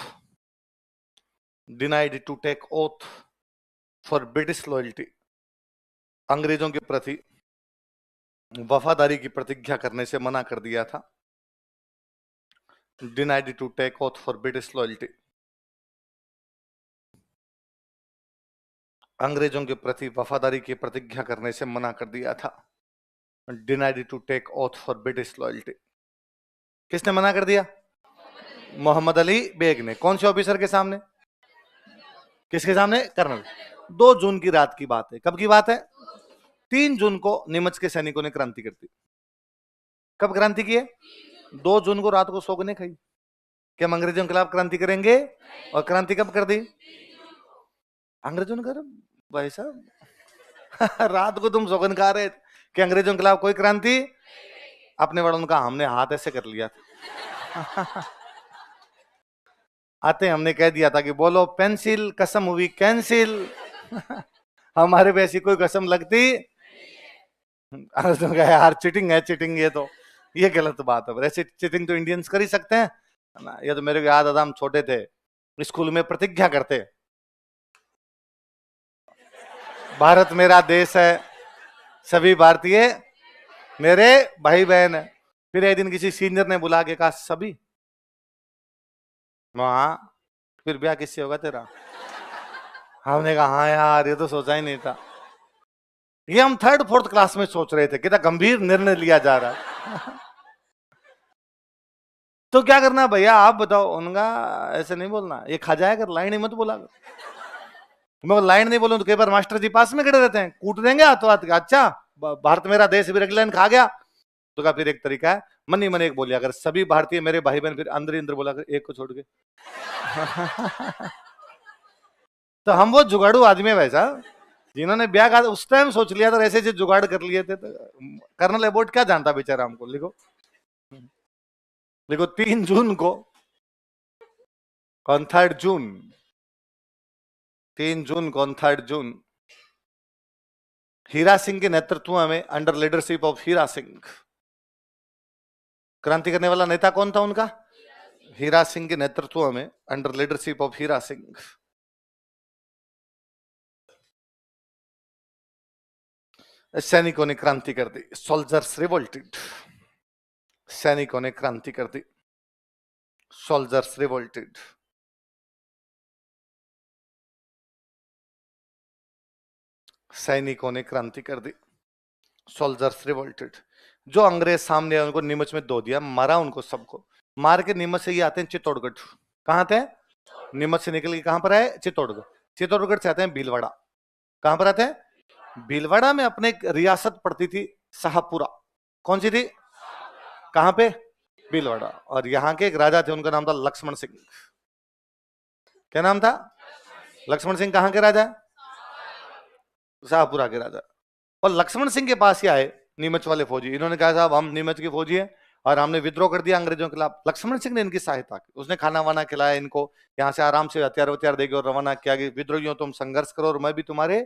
denied to take oath for British loyalty. अंग्रेजों के प्रति वफादारी की प्रतिज्ञा करने से मना कर दिया था। Denied to take oath for British loyalty. अंग्रेजों के प्रति वफादारी की प्रतिज्ञा करने से मना कर दिया था। Denied to take oath for British loyalty. किसने मना कर दिया? मोहम्मद अली बेग ने। कौन से ऑफिसर के सामने? किसके सामने? कर्नल। 2 जून की रात की बात है। कब की बात है? 3 जून को नीमच के सैनिकों ने क्रांति कर दी। कब क्रांति की है? 2 जून को रात को सौगने खाई कि हम अंग्रेजों के खिलाफ क्रांति करेंगे। और क्रांति कब कर दी? अंग्रेजों ने कहा भाई साहब रात को तुम सौगन खा रहे कि अंग्रेजों के खिलाफ कोई क्रांति। अपने वालों ने कहा हमने हाथ ऐसे कर लिया था आते हमने कह दिया था कि बोलो पेंसिल, कसम हुई कैंसिल हमारे पे ऐसी कोई कसम लगती। यार चीटिंग है, चीटिंग। ये गलत बात है। ऐसे चीटिंग तो इंडियंस कर ही सकते हैं ना। ये तो मेरे को याद आता, हम छोटे थे स्कूल में प्रतिज्ञा करते, भारत मेरा देश है, सभी भारतीय मेरे भाई बहन है। फिर एक दिन किसी सीनियर ने बुला के कहा, सभी वहां फिर ब्याह किससे होगा तेरा? हमने कहा हाँ यार, ये तो सोचा ही नहीं था। ये हम 3rd 4th क्लास में सोच रहे थे, कितना गंभीर निर्णय लिया जा रहा है। तो क्या करना भैया आप बताओ? उनका ऐसे नहीं बोलना, ये खा जाएगा, लाइन ही मत बोला कर। मैं लाइन नहीं बोलूं तो कई बार मास्टर जी पास में खड़े रहते हैं, कूट देंगे हाथों हाथ। अच्छा भारत मेरा देश भी रेड लाइन खा गया तो का फिर एक तरीका है, मन ही मन एक बोलिया अगर सभी भारतीय मेरे भाई बहन, फिर अंदर ही अंदर बोला कर एक को छोड़ के। तो हम वो जुगाड़ू आदमी है वैसा, जिन्होंने ब्याह का उस टाइम सोच लिया था, ऐसे ऐसे जुगाड़ कर लिए थे। तो कर्नल एबोट क्या जानता बेचारा हमको। लिखो लिखो 3 जून को, ऑन 3rd जून, 3 जून को ऑन 3rd जून, हीरा सिंह के नेतृत्व में, under leadership of Hira Singh, क्रांति करने वाला नेता कौन था उनका? हीरा सिंह के नेतृत्व में, under leadership of Hira Singh, सैनिकों ने क्रांति कर दी। सोल्जर्स रिवोल्टेड, सैनिकों ने क्रांति कर दी। Soldiers revolted. सैनिकों ने क्रांति कर दी। Soldiers revolted. जो अंग्रेज सामने आए उनको नीमच में दो दिया, मारा उनको सबको। मार के नीमच से ये आते हैं चित्तौड़गढ़। कहां थे? नीमच से निकल के कहां पर आए? चित्तौड़गढ़। चित्तौड़गढ़ से आते हैं भीलवाड़ा। कहां पर आते हैं? भीलवाड़ा में अपने एक रियासत पड़ती थी शाहपुरा। कौन सी थी? कहां पे? भीलवाड़ा। और यहाँ के एक राजा थे, उनका नाम था लक्ष्मण सिंह। क्या नाम था? लक्ष्मण सिंह। कहां के राजा? शाहपुरा के राजा। और लक्ष्मण सिंह के पास ही आए नीमच वाले फौजी। इन्होंने कहा साहब हम नीमच के फौजी हैं और हमने विद्रोह कर दिया अंग्रेजों के खिलाफ। लक्ष्मण सिंह ने इनकी सहायता की, उसने खाना वाना खिलाया इनको, यहाँ से आराम से हथियार वथियार देके और रवाना किया कि विद्रोहियों तुम संघर्ष करो और मैं भी तुम्हारे।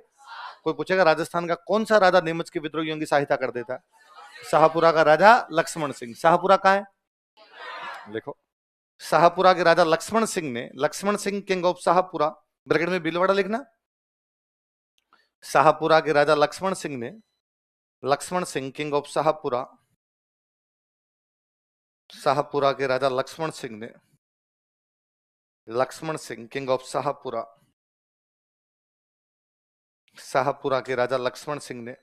कोई पूछेगा राजस्थान का कौन सा राजा नीमच के विद्रोहियों की सहायता कर देता है? शाहपुरा का राजा लक्ष्मण सिंह। शाहपुरा कहाँ है? देखो, शाहपुरा के राजा लक्ष्मण सिंह ने, Lakshman Singh king of Shahpura, bracket में भीलवाड़ा लिखना। शाहपुरा के राजा लक्ष्मण सिंह ने, लक्ष्मण सिंह किंग ऑफ शाहपुरा, शाहपुरा के राजा लक्ष्मण सिंह ने, लक्ष्मण सिंह किंग ऑफ शाहपुरा, शाहपुरा के राजा लक्ष्मण सिंह ने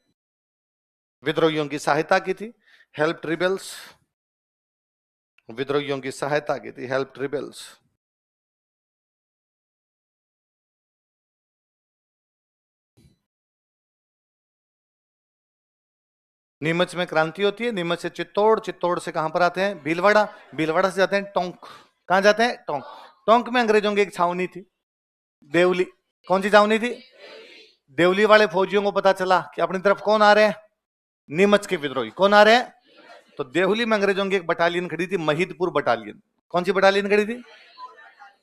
विद्रोहियों की सहायता की थी। हेल्प रिबेल्स, विद्रोहियों की सहायता की थी। Help rebels. नीमच में क्रांति होती है, नीमच से चित्तौड़, चित्तौड़ से कहां पर आते हैं? भीलवाड़ा, भीलवाड़ा से जाते हैं टोंक। कहां जाते हैं? टोंक। टोंक में अंग्रेजों की एक छावनी थी, देवली। कौन सी छावनी थी? देवली वाले फौजियों को पता चला कि अपनी तरफ कौन आ रहे हैं? नीमच के विद्रोही। कौन आ रहे हैं? तो देवली में अंग्रेजों की एक बटालियन खड़ी थी, महिदपुर बटालियन। कौन सी बटालियन खड़ी थी?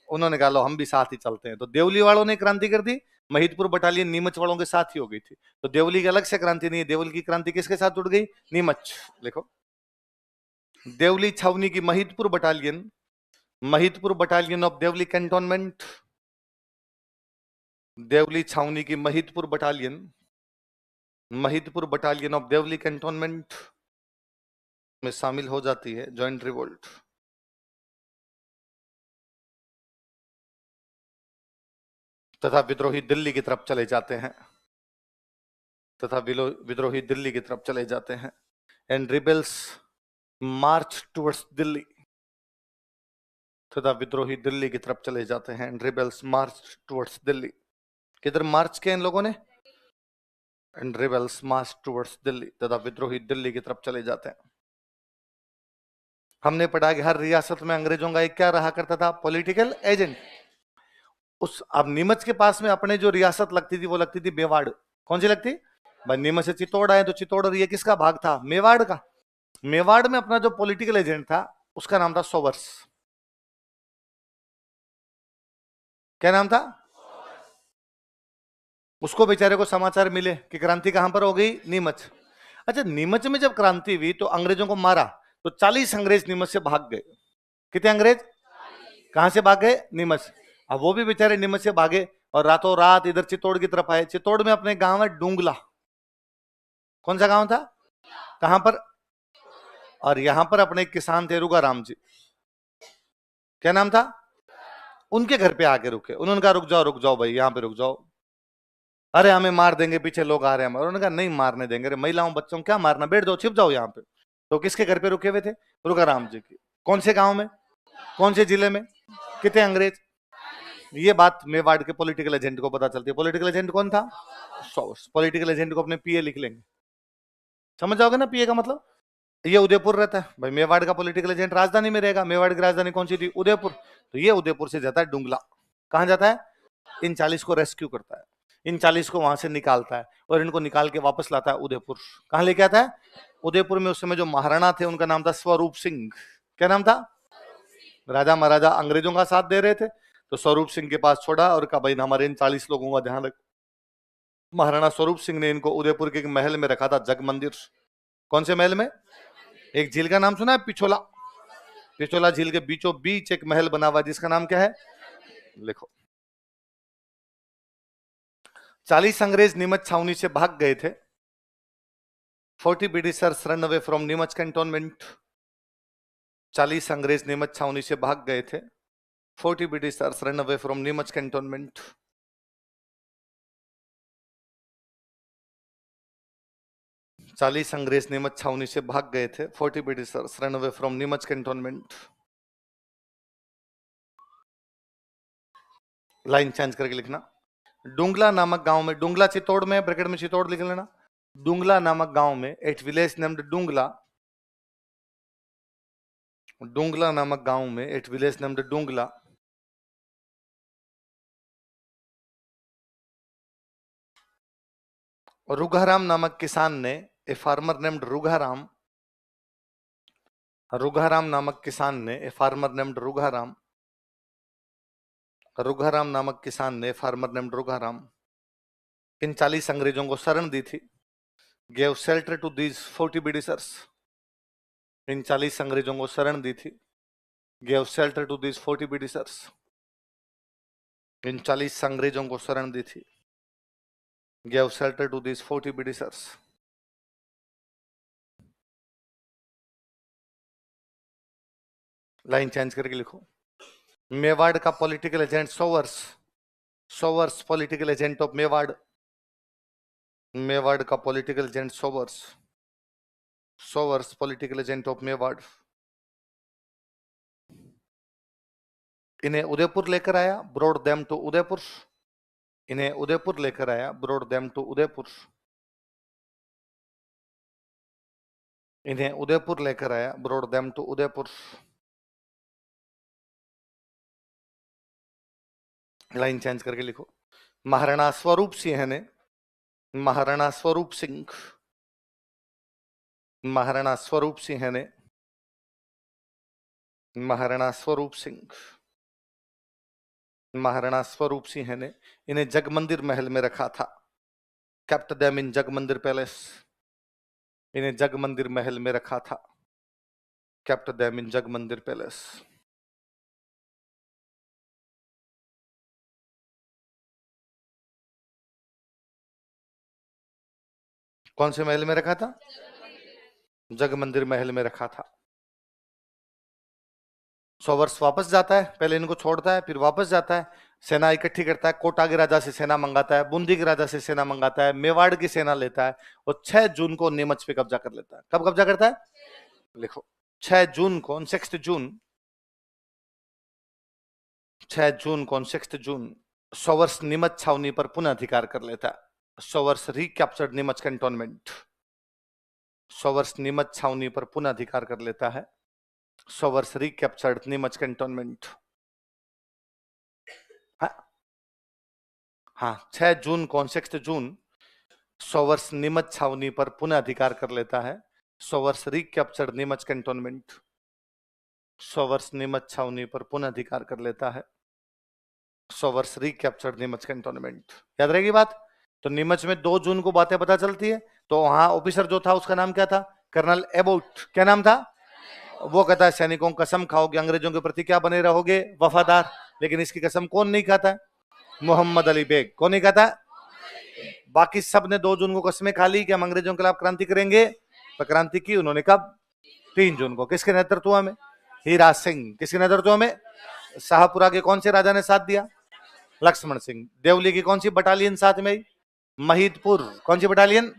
उन्होंने कहा लो हम भी साथ ही चलते हैं। तो देवली वालों ने क्रांति कर दी, महिदपुर बटालियन नीमच वालों के साथ ही हो गई थी। तो देवली की अलग से क्रांति नहीं है, देवली की क्रांति किसके साथ जुड़ गई? नीमच। लिखो, देवली छावनी की Mahidpur battalion, Mahidpur battalion of Deoli cantonment, Deoli छावनी की Mahidpur battalion, Mahidpur battalion of Deoli cantonment में शामिल हो जाती है ज्वाइंट रिवोल्ट। तथा विद्रोही दिल्ली की तरफ चले जाते हैं, तथा विद्रोही दिल्ली की तरफ चले जाते हैं। And rebels March towards Delhi, तथा विद्रोही दिल्ली की तरफ चले जाते हैं। And rebels March towards Delhi. किधर मार्च किया इन लोगों ने? And rebels March towards Delhi, तथा विद्रोही दिल्ली की तरफ चले जाते हैं। हमने पढ़ा कि हर रियासत में अंग्रेजों का एक क्या रहा करता था? Political agent. उस अब नीमच के पास में अपने जो रियासत लगती थी वो लगती थी मेवाड़। कौन सी लगती? भाई नीमच से चित्तौड़ आए तो चित्तौड़ ये किसका भाग था? मेवाड़ का। मेवाड़ में अपना जो पॉलिटिकल एजेंट था उसका नाम था सोवर्स। क्या नाम था? उसको बेचारे को समाचार मिले कि क्रांति कहां पर हो गई? नीमच। अच्छा, नीमच में जब क्रांति हुई तो अंग्रेजों को मारा तो 40 अंग्रेज नीमच से भाग गए। कितने अंग्रेज? कहां से भाग गए? नीमच। अब वो भी बेचारे नीमच से भागे और रातों रात इधर चित्तौड़ की तरफ आए। चित्तौड़ में अपने गांव है डूंगला। कौन सा गांव था? कहां पर? और यहां पर अपने एक किसान थे रुगाराम जी, क्या नाम था, उनके घर पे आके रुके। उन्होंने कहा रुक जाओ भाई, यहाँ पे रुक जाओ। अरे हमें मार देंगे, पीछे लोग आ रहे हैं। उन्होंने कहा नहीं मारने देंगे, अरे महिलाओं बच्चों को क्या मारना, बैठ जाओ, छिप जाओ यहाँ पे। तो किसके घर पे रुके हुए थे, रुगाराम जी की। कौन से गांव में, कौन से जिले में, कितने अंग्रेज। ये बात मेवाड़ के पॉलिटिकल एजेंट को पता चलती है। पॉलिटिकल एजेंट कौन था, पॉलिटिकल एजेंट को अपने पीए लिख लेंगे, समझ जाओगे ना पीए का मतलब। ये उदयपुर रहता है भाई, मेवाड़ का पॉलिटिकल एजेंट राजधानी में रहेगा। मेवाड़ की राजधानी कौन सी थी, उदयपुर। तो ये उदयपुर से जाता है डुंगला। कहां जाता है, इन 40 को रेस्क्यू करता है, इन 40 को वहां से निकालता है और इनको निकाल के वापस लाता है उदयपुर। कहां लेके आता है, उदयपुर में। उस समय जो महाराणा थे उनका नाम था स्वरूप सिंह। क्या नाम था, राजा महाराजा अंग्रेजों का साथ दे रहे थे, तो स्वरूप सिंह के पास छोड़ा और कहा भाई हमारे इन 40 लोगों का ध्यान रख। महाराणा स्वरूप सिंह ने इनको उदयपुर के एक महल में रखा था, जग मंदिर। कौन से महल में, एक झील का नाम सुना है, पिछोला। पिछोला झील के बीचों बीच एक महल बना हुआ जिसका नाम क्या है, लिखो। 40 अंग्रेज नीमच छावनी से भाग गए थे। 40 Britishers run away from Neemuch cantonment. 40 अंग्रेज नीमच छावनी से भाग गए थे। 40 Britishers run away from Neemuch cantonment. चालीस अंग्रेज नीमच छावनी से भाग गए थे। 40 Britishers run away from Neemuch cantonment. Line change करके लिखना। डुंगला नामक गांव में, डुंगला चित्तौड़ में, ब्रैकेट में चित्तौड़ लिख लेना। डुंगला नामक गांव में at village named Dungla, Dungla नामक गांव में एट विलेज नेम्ड डुंगला रुघाराम नामक किसान ने, ए फार्मर नेम्ड रुघाराम, रुघाराम नामक किसान ने, ए फार्मर नेम्ड रुघाराम, रुघाराम नामक किसान ने, फार्मर नेम्ड रुघाराम, इन 40 अंग्रेजों को शरण दी थी। Gave shelter to these 40 Britishers, इन 40 अंग्रेजों को शरण दी थी। Gave shelter to these 40 Britishers, इन 40 अंग्रेजों को शरण दी थी। Gave shelter to these 40 Britishers. Line change करके लिखो। मेवाड़ का political agent Showers, Showers political agent of Mewar, Mewar का political agent Showers, Showers political agent of Mewar. इन्हें उदयपुर लेकर आया, ब्रॉड देम टू उदयपुर। इन्हें उदयपुर लेकर आया, ब्रॉड देम टू उदयपुर। इन्हें उदयपुर लेकर आया, brought them to Udaipur. Line change करके लिखो। महाराणा स्वरूप सिंह ने, महाराणा स्वरूप सिंह, महाराणा स्वरूप सिंह ने, महाराणा स्वरूप सिंह, महाराणा स्वरूप सिंह ने इन्हें जगमंदिर महल में रखा था। Kept them in Jag Mandir palace, इन्हें जगमंदिर महल में रखा था। Kept them in Jag Mandir palace. कौन से महल में रखा था, जगमंदिर महल में रखा था। सोवर्स वापस जाता है, पहले इनको छोड़ता है फिर वापस जाता है, सेना इकट्ठी करता है, कोटा के राजा से सेना मंगाता है, बूंदी के राजा से सेना मंगाता है, मेवाड़ की सेना लेता है और 6 जून को नीमच पे कब्जा कर लेता है। कब कब्जा करता है, लिखो 6 जून को, 6 जून, 6 जून को, 6 जून सोवर्स नीमच छावनी पर पुनः अधिकार कर लेता है। सोवर्स रिकैप्चर्ड नीमच कैंटोनमेंट, सोवर्स नीमच छावनी पर पुनः अधिकार कर लेता है। सोवर्स रिकैप्चर्ड नीमच कैंटोनमेंट। हाँ 6 जून को, 6 जून सोवर्स नीमच छावनी पर पुनः अधिकार कर लेता है। सोवर्स रिकैप्चर्ड नीमच कैंटोनमेंट, सोवर्स नीमच छावनी पर पुनः अधिकार कर लेता है। सोवर्स रिकैप्चर्ड नीमच कैंटोनमेंट। याद रहेगी बात। तो नीमच में 2 जून को बातें पता चलती है। तो वहां ऑफिसर जो था उसका नाम क्या था, कर्नल एबोट। क्या नाम था, वो कहता है सैनिकों कसम खाओगे अंग्रेजों के प्रति क्या बने रहोगे, वफादार। लेकिन इसकी कसम कौन नहीं खाता है, मोहम्मद अली बेग। कौन नहीं खाता है, बाकी सब ने 2 जून को कसमें खा ली कि हम अंग्रेजों के खिलाफ क्रांति करेंगे। तो क्रांति की उन्होंने कब, 3 जून को। किसके नेतृत्व में? हीरा सिंह। किसके नेतृत्व में? शाहपुरा के कौन से राजा ने साथ दिया? लक्ष्मण सिंह। देवली की कौन सी बटालियन साथ में आई? महिदपुर। कौन सी बटालियन?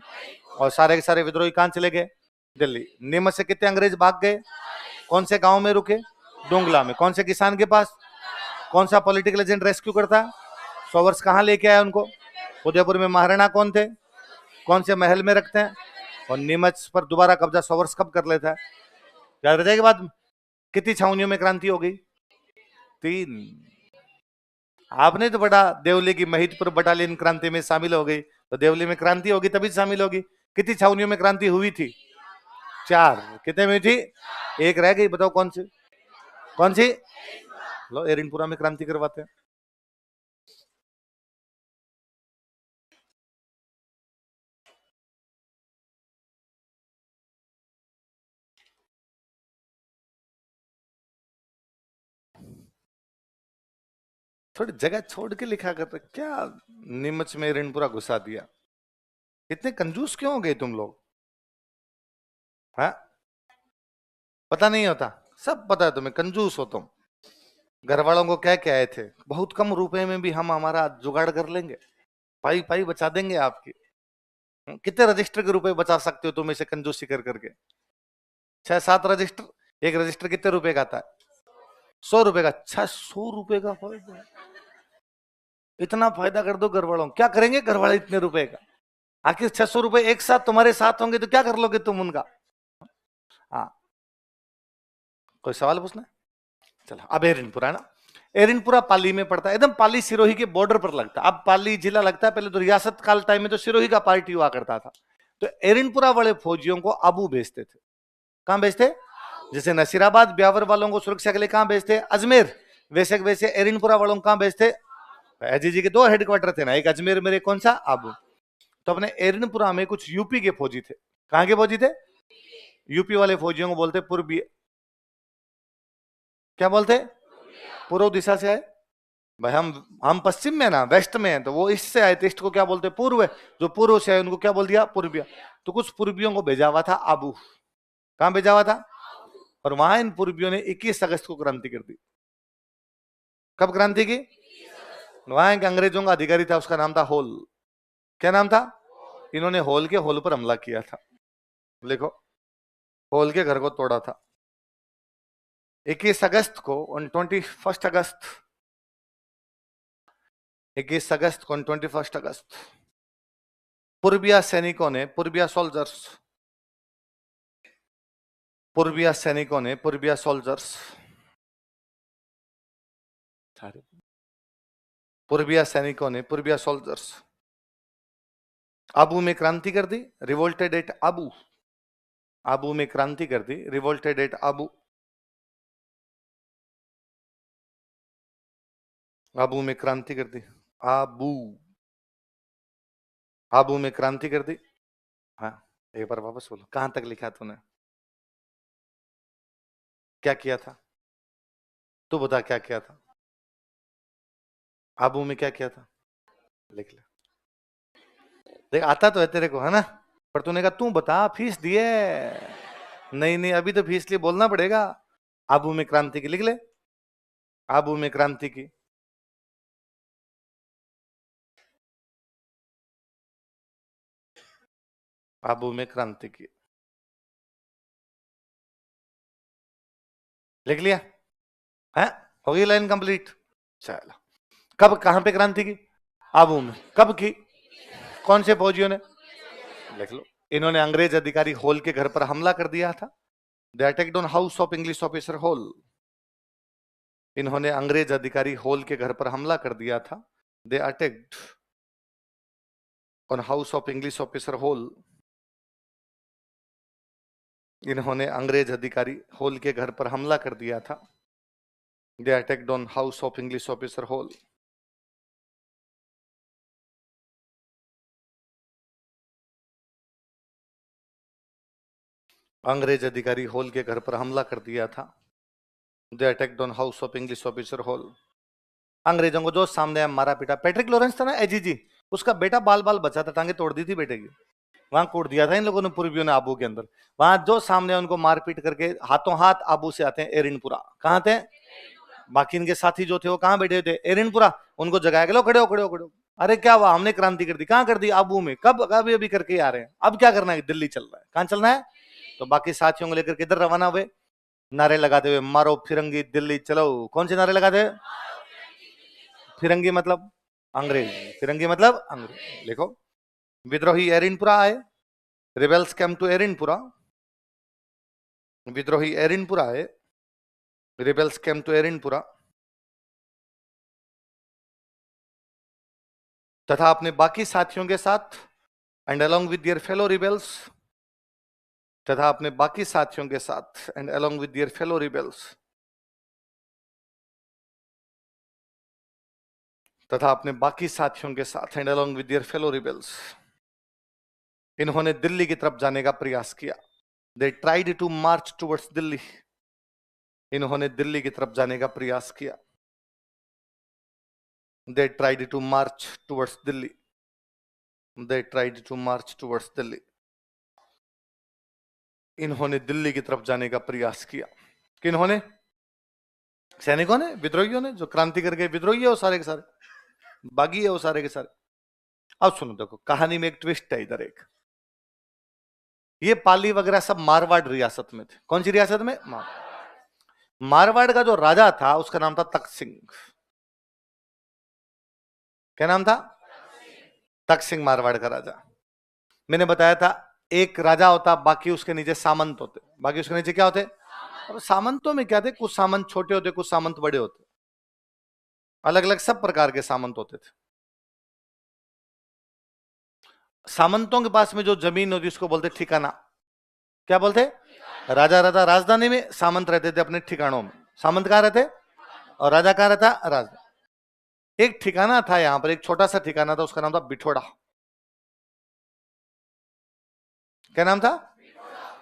और सारे के सारे विद्रोही कहां चले गए? दिल्ली। नीमच से कितने अंग्रेज भाग गए? कौन से गांव में रुके? डोंगला में। कौन से किसान के पास? कौन सा पॉलिटिकल एजेंट रेस्क्यू करता है? सोवर्स कहां लेके आया उनको? उदयपुर में महाराणा कौन थे? कौन से महल में रखते हैं? और नीमच पर दोबारा कब्जा सोवर्स कब कर लेता है? याद रह जाएगी बात। कितनी छावनियों में क्रांति हो गई? 3। आपने तो बड़ा देवली की महिदपुर बटालियन क्रांति में शामिल हो गई, तो देवली में क्रांति होगी तभी शामिल होगी। कितनी छावनियों में क्रांति हुई थी? 4। कितने में थी? 1 रह गई, बताओ कौन सी? कौन सी? लो एरिनपुरा में क्रांति करवाते हैं। थोड़ी जगह छोड़ के लिखा करते क्या? नीमच में एरिनपुरा घुसा दिया। इतने कंजूस क्यों हो गए तुम लोग? हाँ, पता नहीं होता? सब पता है तुम्हें, कंजूस हो तुम। घर वालों को कह के आए थे बहुत कम रुपए में भी हम हमारा जुगाड़ कर लेंगे, पाई पाई बचा देंगे आपकी। कितने रजिस्टर के रुपए बचा सकते हो तुम इसे कंजूसी कर करके? 6-7 रजिस्टर। एक रजिस्टर कितने रुपए का आता है? 100 रुपए का। 600 रुपए का फायदा। इतना फायदा कर दो घर वालों, क्या करेंगे घर वाले इतने रुपए का? आखिर 600 रुपए एक साथ तुम्हारे साथ होंगे तो क्या कर लोगे तुम उनका? हाँ, कोई सवाल पूछना? चलो अब एरिनपुरा है ना। एरिनपुरा पाली में पड़ता है, एकदम पाली सिरोही के बॉर्डर पर लगता है। अब पाली जिला लगता है, पहले तो रियासत काल टाइम में तो सिरोही का पार्टी हुआ करता था। तो एरिनपुरा वाले फौजियों को आबू भेजते थे। कहां भेजते? जैसे नसीराबाद ब्यावर वालों को सुरक्षा के लिए कहां भेजते? अजमेर। वैसे एरिनपुरा वालों को कहां भेजते? एजीजी के 2 हेडक्वार्टर थे ना, एक अजमेर में, कौन सा? आबू। तो अपने एरिनपुरा में कुछ यूपी के फौजी थे। कहां के फौजी थे? यूपी वाले फौजियों को बोलते पूर्वी। क्या बोलते? पूर्व दिशा से आए भाई। हम पश्चिम में ना, वेस्ट में है, तो वो ईस्ट से आए थे। ईस्ट को क्या बोलते? पूर्व। जो पूर्व से आए उनको क्या बोल दिया? पूर्विया। तो कुछ पूर्वियों को भेजा हुआ था आबू। कहां भेजा हुआ था? और वहां इन पूर्वियों ने 21 अगस्त को क्रांति कर दी। कब क्रांति की? वहां एक अंग्रेजों का अधिकारी था, उसका नाम था होल। क्या नाम था? इन्होंने होल के होल पर हमला किया था। लिखो, होल के घर को तोड़ा था 21 अगस्त को। ऑन 21 अगस्त, 21 अगस्त को, 21 अगस्त पूर्विया सैनिकों ने, पूर्विया सोल्जर्स, पूर्विया सैनिकों ने, पूर्विया सोल्जर्स, पूर्विया सैनिकों ने, पूर्विया सोल्जर्स आबू में क्रांति कर दी। Revolted at Abu. आबू में क्रांति कर दी, रिवोल्टेड एट आबू। आबू में क्रांति कर दी। आबू, आबू में क्रांति कर दी। हाँ, एक बार वापस बोलो, कहां तक लिखा तूने? क्या किया था? तू बता क्या किया था? आबू में क्या किया था? लिख ले। देख, आता तो है तेरे को, है ना? पर तूने कहा तू बता, फीस दिए। नहीं, अभी तो फीस लिए बोलना पड़ेगा। आबू में क्रांति की लिख ले। आबू में क्रांति की। आबू में क्रांति की लिख लिया है? हो गई लाइन कंप्लीट। चलो, कब कहां पे क्रांति की? आबू में। कब की? कौन से फौजियों ने? लिख लो। इन्होंने अंग्रेज अधिकारी होल के घर पर हमला कर दिया था। They attacked on house of English officer Hole. इन्होंने अंग्रेज अधिकारी होल के घर पर हमला कर दिया था। They attacked on house of English officer Hole. इन्होंने अंग्रेज अधिकारी होल के घर पर हमला कर दिया था। They attacked on house of English officer Hole. अंग्रेज अधिकारी होल के घर पर हमला कर दिया था। They attacked on house of English officer Hole. अंग्रेजों को जो सामने मारा पीटा। पैट्रिक लॉरेंस था ना एजीजी, उसका बेटा बाल बाल बचा था, टांगे तोड़ दी थी बेटे की। वहां कूट दिया था इन लोगों ने, पूर्वियों ने आबू के अंदर। वहां जो सामने उनको मारपीट करके हाथों हाथ आबू से आते हैं एरिनपुरा। कहाँ थे? बाकी इनके साथी जो थे वो कहाँ बैठे थे? एरिनपुरा। उनको जगाया कि लो खड़े हो खड़े हो खड़े हो। अरे क्या हुआ? हमने क्रांति कर दी। कहाँ कर दी? आबू में। कब? अभी अभी करके आ रहे हैं। अब क्या करना है? दिल्ली चल रहा है। कहाँ चलना है? तो बाकी साथियों को लेकर किधर रवाना हुए? नारे लगाते हुए, मारो फिरंगी दिल्ली चलो। कौन से नारे लगाते हुए? फिरंगी मतलब अंग्रेज, फिरंगी मतलब अंग्रेज। लिखो, विद्रोही एरिनपुरा आए, रिबेल्स केम टू एरिनपुरा। विद्रोही एरिनपुरा आए, रिबेल्स केम टू एरिनपुरा, तथा अपने बाकी साथियों के साथ and along with their fellow rebels, तथा अपने बाकी साथियों के साथ and along with their fellow rebels, तथा अपने बाकी साथियों के साथ and along with their fellow rebels, इन्होंने दिल्ली की तरफ जाने का प्रयास किया। They tried to march towards Delhi. इन्होंने दिल्ली की तरफ जाने का प्रयास किया। They tried to march towards Delhi. They tried to march towards Delhi. इन्होंने दिल्ली की तरफ जाने का प्रयास किया। किन्होंने? सैनिकों ने, विद्रोहियों ने। जो क्रांति करके विद्रोही है वो सारे के सारे, बागी है वो सारे के सारे। अब सुनो, देखो कहानी में एक ट्विस्ट है इधर। एक ये पाली वगैरह सब मारवाड़ रियासत में थे। कौन सी रियासत में? मारवाड़ का जो राजा था उसका नाम था तख्त सिंह। क्या नाम था? तख्त सिंह मारवाड़ का राजा। मैंने बताया था एक राजा होता, बाकी उसके नीचे सामंत होते। बाकी उसके नीचे क्या होते? अब सामंतों में क्या थे? कुछ सामंत छोटे होते, कुछ सामंत बड़े होते, अलग अलग सब प्रकार के सामंत होते थे। सामंतों के पास में जो जमीन होती उसको बोलते ठिकाना। क्या बोलते? राजा रहता राजधानी में, सामंत रहते थे अपने ठिकानों में। सामंत कहां रहते और राजा कहां रहता? राजधानी। एक ठिकाना था यहां पर, एक छोटा सा ठिकाना था, उसका नाम था बिठोड़ा। क्या नाम था?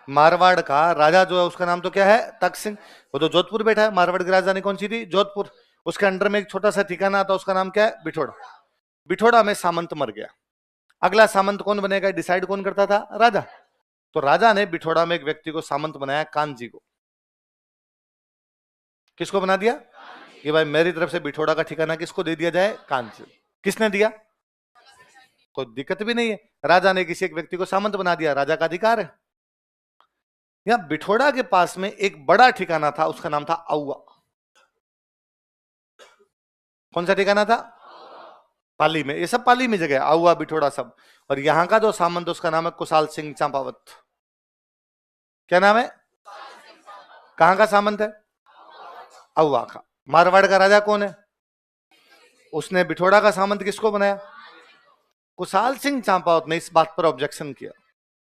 मारवाड़ का राजा जो है उसका नाम तो क्या है? तख्त सिंह। वो तो जोधपुर बैठा है। मारवाड़ की राजधानी कौन सी थी? जोधपुर। उसके अंडर में एक छोटा सा ठिकाना था, उसका नाम क्या है? बिठोड़ा। बिठोड़ा में सामंत मर गया। अगला सामंत कौन बनेगा डिसाइड कौन करता था? राजा। तो राजा ने बिठोड़ा में एक व्यक्ति को सामंत बनाया, कानजी को। किसको बना दिया? कि भाई मेरी तरफ से बिठोड़ा का ठिकाना किसको दे दिया जाए? कानजी। किसने दिया? कोई दिक्कत भी नहीं है, राजा ने किसी एक व्यक्ति को सामंत बना दिया, राजा का अधिकार है। यहां बिठोड़ा के पास में एक बड़ा ठिकाना था, उसका नाम था आउआ। कौन सा ठिकाना था? पाली में। ये सब पाली में जगह, आउआ बिठोड़ा सब। और यहां का जो सामंत उसका नाम है कुशाल सिंह चंपावत। क्या नाम है? कहां का सामंत है? आउआ का। मारवाड़ का राजा कौन है? उसने बिठोड़ा का सामंत किसको बनाया? कुशाल सिंह चंपावत ने इस बात पर ऑब्जेक्शन किया,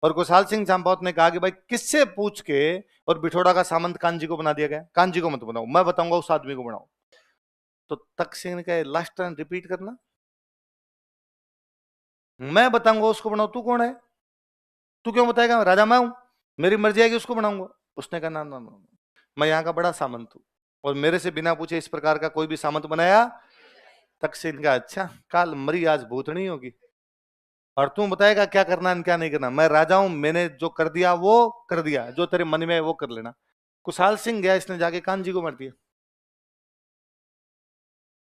और कुशाल सिंह चंपावत ने कहा कि भाई किससे पूछ के और बिठोड़ा का सामंत कानजी को बना दिया गया? कानजी को मत बनाओ, मैं बताऊंगा उस आदमी को बनाओ। तो तख्त सिंह ने कहा लास्ट टाइम रिपीट करना, मैं बताऊंगा उसको बनाओ। तू कौन है? तू क्यों बताएगा? राजा मैं हूं, मेरी मर्जी आएगी उसको बनाऊंगा। उसने कहा ना ना ना, मैं यहाँ का बड़ा सामंत हूं और मेरे से बिना पूछे इस प्रकार का कोई भी सामंत बनाया। तख्त सिंह का अच्छा काल मरी आज भूतनी होगी, और तू बताएगा क्या करना है क्या नहीं करना? मैं राजा हूं, मैंने जो कर दिया वो कर दिया, जो तेरे मन में है वो कर लेना। कुशाल सिंह गया, इसने जाके कानजी को मार दिया।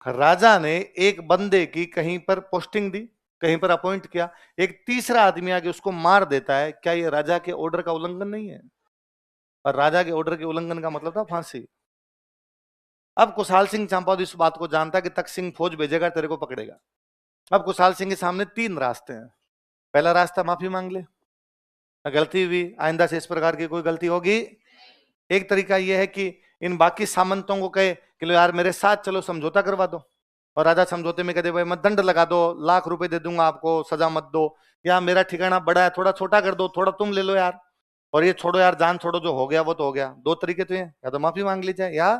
राजा ने एक बंदे की कहीं पर पोस्टिंग दी, कहीं पर अपॉइंट किया, एक तीसरा आदमी आके उसको मार देता है। क्या ये राजा के ऑर्डर का उल्लंघन नहीं है? और राजा के ऑर्डर के उल्लंघन का मतलब था फांसी। अब कुशाल सिंह चंपावत इस बात को जानता कि तख्त सिंह फौज भेजेगा, तेरे को पकड़ेगा। अब कुशाल सिंह के सामने तीन रास्ते हैं। पहला रास्ता माफी मांग ले, गलती हुई, आइंदा से इस प्रकार की कोई गलती होगी। एक तरीका यह है कि इन बाकी सामंतों को कहे कि लो यार मेरे साथ चलो, समझौता करवा दो, और राजा समझौते में कहते भाई मैं दंड लगा दो, लाख रुपए दे दूंगा आपको, सजा मत दो, या मेरा ठिकाना बड़ा है थोड़ा छोटा कर दो, थोड़ा तुम ले लो यार, और ये छोड़ो यार, जान छोड़ो, जो हो गया वो तो हो गया। दो तरीके तो हैं, या तो माफी मांग ली जाए या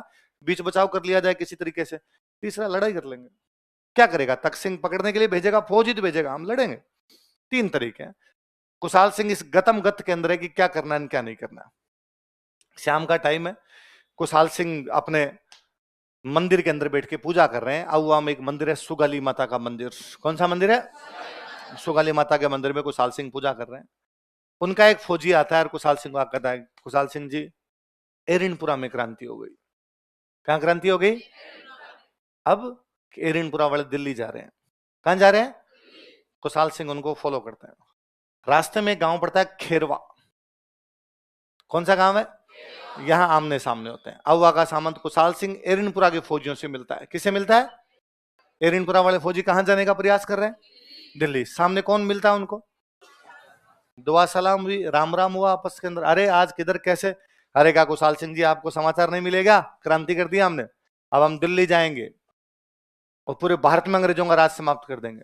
बीच बचाव कर लिया जाए किसी तरीके से, तीसरा लड़ाई कर लेंगे। क्या करेगा? तख्त सिंह पकड़ने के लिए भेजेगा, फौज ही तो भेजेगा, हम लड़ेंगे। तीन तरीके हैं। कुशाल सिंह इस गतम गत के अंदर है कि क्या करना है क्या नहीं करना। शाम का टाइम है, कुशाल सिंह अपने मंदिर के अंदर बैठ के पूजा कर रहे हैं। आउआ में एक मंदिर है, सुगाली माता का मंदिर। कौन सा मंदिर है? सुगाली माता के मंदिर में कुशाल सिंह पूजा कर रहे हैं। उनका एक फौजी आता है और कुशाल सिंह को कहता है, कुशाल सिंह जी, एरिनपुरा में क्रांति हो गई। कहां क्रांति हो गई? अब एरिनपुरा वाले दिल्ली जा रहे हैं। कहां जा रहे हैं? कुशाल सिंह उनको फॉलो करते हैं। रास्ते में गांव पड़ता है खेरवा। कौन सा गांव है? यहां आमने सामने होते हैं। अहुआ का सामंत कुशाल सिंह एरिनपुरा के फौजियों से मिलता है। किससे मिलता है? एरिनपुरा वाले फौजी कहां जाने का प्रयास कर रहे हैं? दिल्ली। सामने कौन मिलता है उनको? दुआ सलाम हुई, राम राम हुआ आपस के अंदर। अरे आज किधर कैसे? अरे क्या कुशाल सिंह जी, आपको समाचार नहीं मिलेगा? क्रांति कर दिया हमने, अब हम दिल्ली जाएंगे और पूरे भारत में अंग्रेजों का राज समाप्त कर देंगे।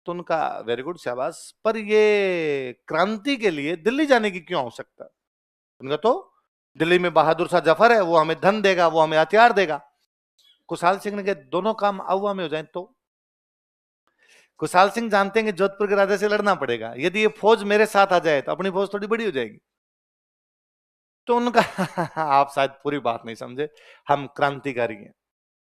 तो उनका वेरी गुड, शाबाश, पर ये क्रांति के लिए दिल्ली जाने की क्यों आवश्यकता है? उनका तो दिल्ली में बहादुर शाह जफर है, वो हमें धन देगा, वो हमें हथियार देगा। कुशाल सिंह ने कहा दोनों काम अहुआ में हो जाए तो। कुशाल सिंह जानते हैं कि जोधपुर के राजा से लड़ना पड़ेगा, यदि ये फौज मेरे साथ आ जाए तो अपनी फौज थोड़ी बड़ी हो जाएगी। तो उनका आप शायद पूरी बात नहीं समझे, हम क्रांतिकारी हैं,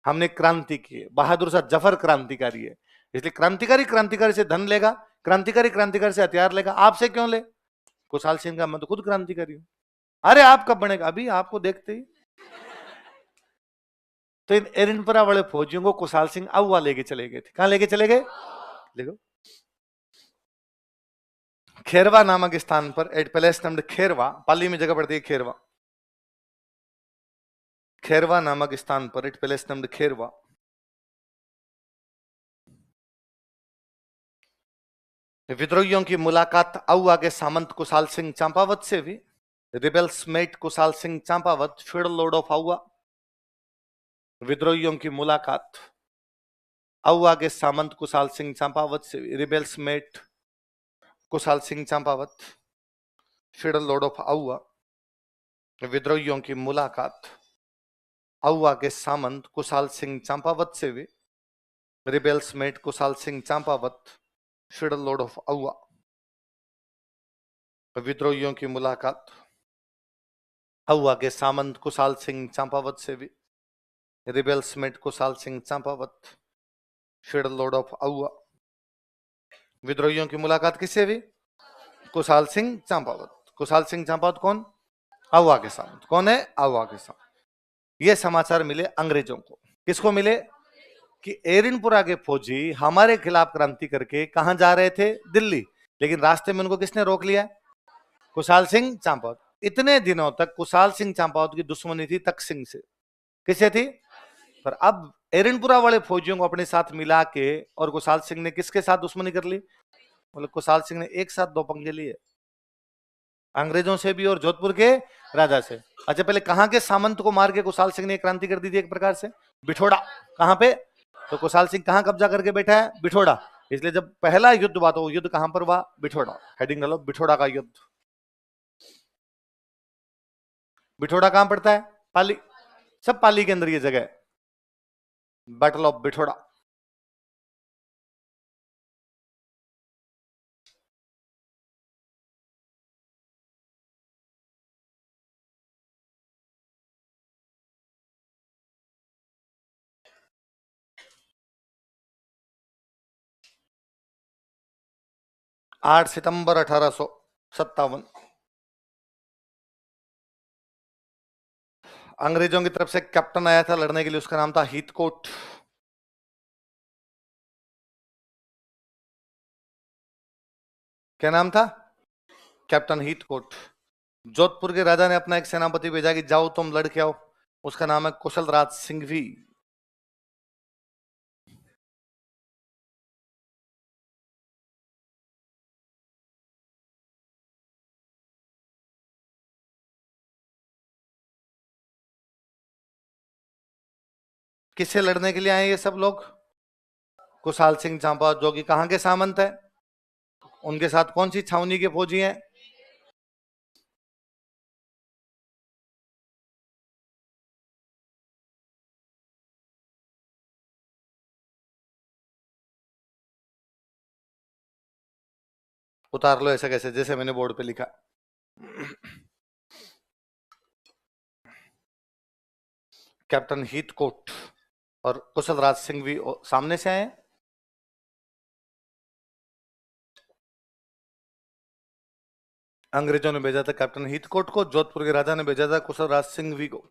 हमने क्रांति की है, बहादुर शाह जफर क्रांतिकारी है, इसलिए क्रांतिकारी क्रांतिकारी से धन लेगा, क्रांतिकारी क्रांतिकारी से हथियार लेगा, आपसे क्यों ले? कुशाल सिंह का मैं तो खुद क्रांतिकारी हूं। अरे आप कब बनेगा? अभी आपको देखते ही। तो इन एरिनपुरा वाले फौजियों को कुशाल सिंह अहुआ लेके चले गए थे। कहां लेके चले गए? देखो, खेरवा नामक स्थान पर, एट प्लेस नेम्ड खेरवा, पाली में जगह पड़ती है खेरवा। खेरवा नामक स्थान पर, एट प्लेस नेम्ड खेरवा, विद्रोहियों की मुलाकात अहुआ के सामंत कुशाल सिंह चंपावत से हुई। Rebels met Kushal Singh Champawat, federal lord of Auwa. विद्रोहियों की मुलाकात अहुआ के सामंत कुशाल सिंह चंपावत से हुई। Rebels met Kushal Singh Champawat, federal lord of Auwa. विद्रोहियों की मुलाकात अहुआ के सामंत कुशाल सिंह चंपावत से हुई। Rebels met Kushal Singh Champawat, federal lord of Auwa. विद्रोहियों की मुलाकात अहुआ के सामंत कुशाल सिंह चंपावत से भी। Rebels met Kushal Singh Champawat, federal lord of Auwa. विद्रोहियों की मुलाकात किससे हुई? कुशाल सिंह चंपावत। कुशाल सिंह चंपावत कौन? अहुआ के सामंत। कौन है? अहुआ के सामंत। ये समाचार मिले अंग्रेजों को। किसको मिले? कि एरिनपुरा के फौजी हमारे खिलाफ क्रांति करके कहां जा रहे थे? दिल्ली। लेकिन रास्ते में उनको किसने रोक लिया? कुशाल सिंह चंपावत। इतने दिनों तक कुशाल सिंह चंपावत की दुश्मनी थी तख्त सिंह से। किससे थी? पर अब एरिनपुरा वाले फौजियों को अपने साथ मिला के और कुशाल सिंह ने किसके साथ दुश्मनी कर ली? मतलब कुशाल सिंह ने एक साथ दो पंगे लिए, अंग्रेजों से भी और जोधपुर के राजा से। अच्छा, पहले कहां के सामंत को मार के कुशाल सिंह ने क्रांति कर दी थी एक प्रकार से? बिठोड़ा। कहां पे? तो कुशाल सिंह कहां कब्जा करके बैठा है? बिठोड़ा। इसलिए जब पहला युद्ध हुआ तो युद्ध कहां पर हुआ? बिठोड़ा। हेडिंग डालो, बिठोड़ा का युद्ध। बिठोड़ा कहां पड़ता है? पाली। सब पाली के अंदर ये जगह है, बैटल ऑफ बिठोड़ा। आठ सितंबर 1857 अंग्रेजों की तरफ से कैप्टन आया था लड़ने के लिए, उसका नाम था हीथकोट। क्या नाम था? Captain Heathcote. जोधपुर के राजा ने अपना एक सेनापति भेजा कि जाओ तुम लड़ के आओ, उसका नाम है कुशल राज सिंघवी। किससे लड़ने के लिए आए ये सब लोग? कुशाल सिंह चंपावत, जो कि कहां के सामंत है। उनके साथ कौन सी छावनी के फौजी हैं? उतार लो ऐसा कैसे, जैसे मैंने बोर्ड पे लिखा। कैप्टन हीथकोट और कुशल राज सिंघवी सामने से आए। अंग्रेजों ने भेजा था कैप्टन हीथकोट को, जोधपुर के राजा ने भेजा था कुशल राज सिंघवी को।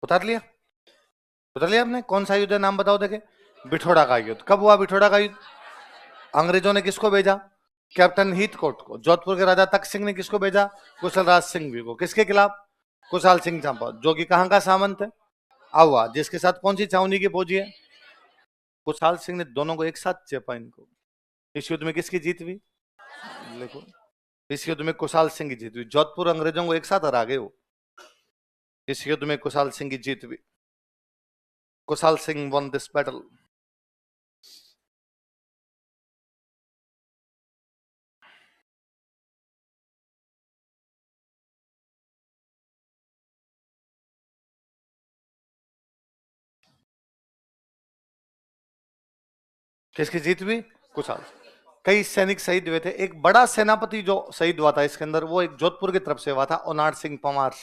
उतार लिया? उतार लिया आपने? कौन सा युद्ध है, नाम बताओ देखे। बिठोड़ा का युद्ध। कब हुआ बिठोड़ा का युद्ध? अंग्रेजों ने किसको भेजा? कैप्टन हीथकोट को। जोधपुर के राजा तख्त सिंह ने किसको भेजा? कुशल राज सिंघवी को। किसके खिलाफ? कुशाल सिंह चंपावत, जो कि कहां का सामंत है? आवा, जिसके साथ कौन सी छावनी की फौजी है? कुशाल सिंह ने दोनों को एक साथ चेपा इनको। इस युद्ध में किसकी जीत हुई? देखो, इस युद्ध में कुशाल सिंह की जीत हुई। जोधपुर अंग्रेजों को एक साथ हरा गए वो। इस युद्ध में कुशाल सिंह की जीत हुई। Kushal Singh won this battle. किसकी जीत हुई? कुशाल। कई सैनिक शहीद हुए थे। एक बड़ा सेनापति जो शहीद हुआ था इसके अंदर, वो एक जोधपुर की तरफ से हुआ था, ओनाड सिंह पंवार।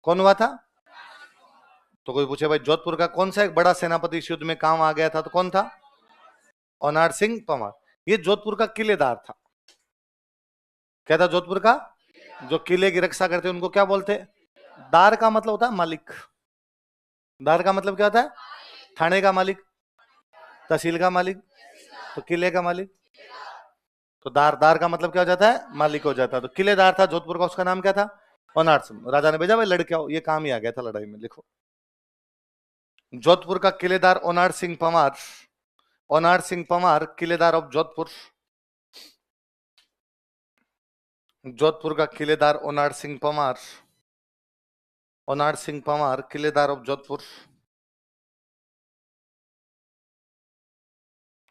कौन हुआ था? तो कोई पूछे भाई जोधपुर का कौन सा एक बड़ा सेनापति इस युद्ध में काम आ गया था, तो कौन था? ओनाड सिंह पंवार। ये जोधपुर का किलेदार था। क्या था जोधपुर का? जो किले की रक्षा करते उनको क्या बोलते? दार का मतलब होता है मालिक। दार का मतलब क्या होता है? थाने का मालिक, तहसील का मालिक, तो किले का मालिक। तो दार का मतलब क्या हो जाता है? मालिक हो जाता है। तो किलेदार था जोधपुर का, उसका नाम क्या था? ओनाड सिंह। राजा ने भेजा भाई लड़के आओ, ये काम ही आ गया था लड़ाई में। लिखो, जोधपुर का किलेदार ओनाड सिंह पंवार। ओनाड सिंह पंवार, किलेदार ऑफ जोधपुर। जोधपुर का किलेदार ओनाड सिंह पंवार। ओनाड सिंह पंवार, किलेदार ऑफ जोधपुर।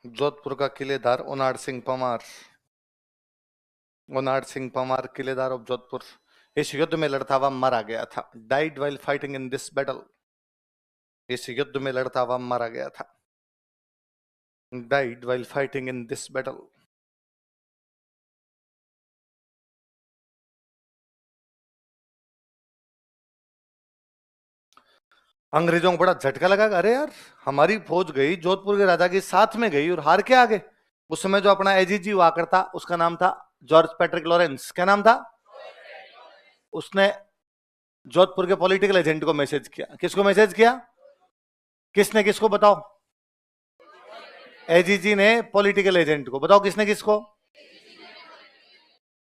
जोधपुर का किलेदार ओनाड सिंह पंवार। ओनाड सिंह पंवार, किलेदार ऑफ जोधपुर, इस युद्ध में लड़ता हुआ मारा गया था। Died while fighting in this battle. इस युद्ध में लड़ता हुआ मारा गया था। Died while fighting in this battle. अंग्रेजों को बड़ा झटका लगा, अरे यार हमारी फौज गई जोधपुर के राजा के साथ में गई और हार के आ गए। उस समय जो अपना एजीजी हुआ करता, उसका नाम था जॉर्ज पैट्रिक लॉरेंस। क्या नाम था? उसने जोधपुर के पॉलिटिकल एजेंट को मैसेज किया। किसको मैसेज किया? किसने किसको? बताओ। एजीजी ने पॉलिटिकल एजेंट को। बताओ किसने किसको?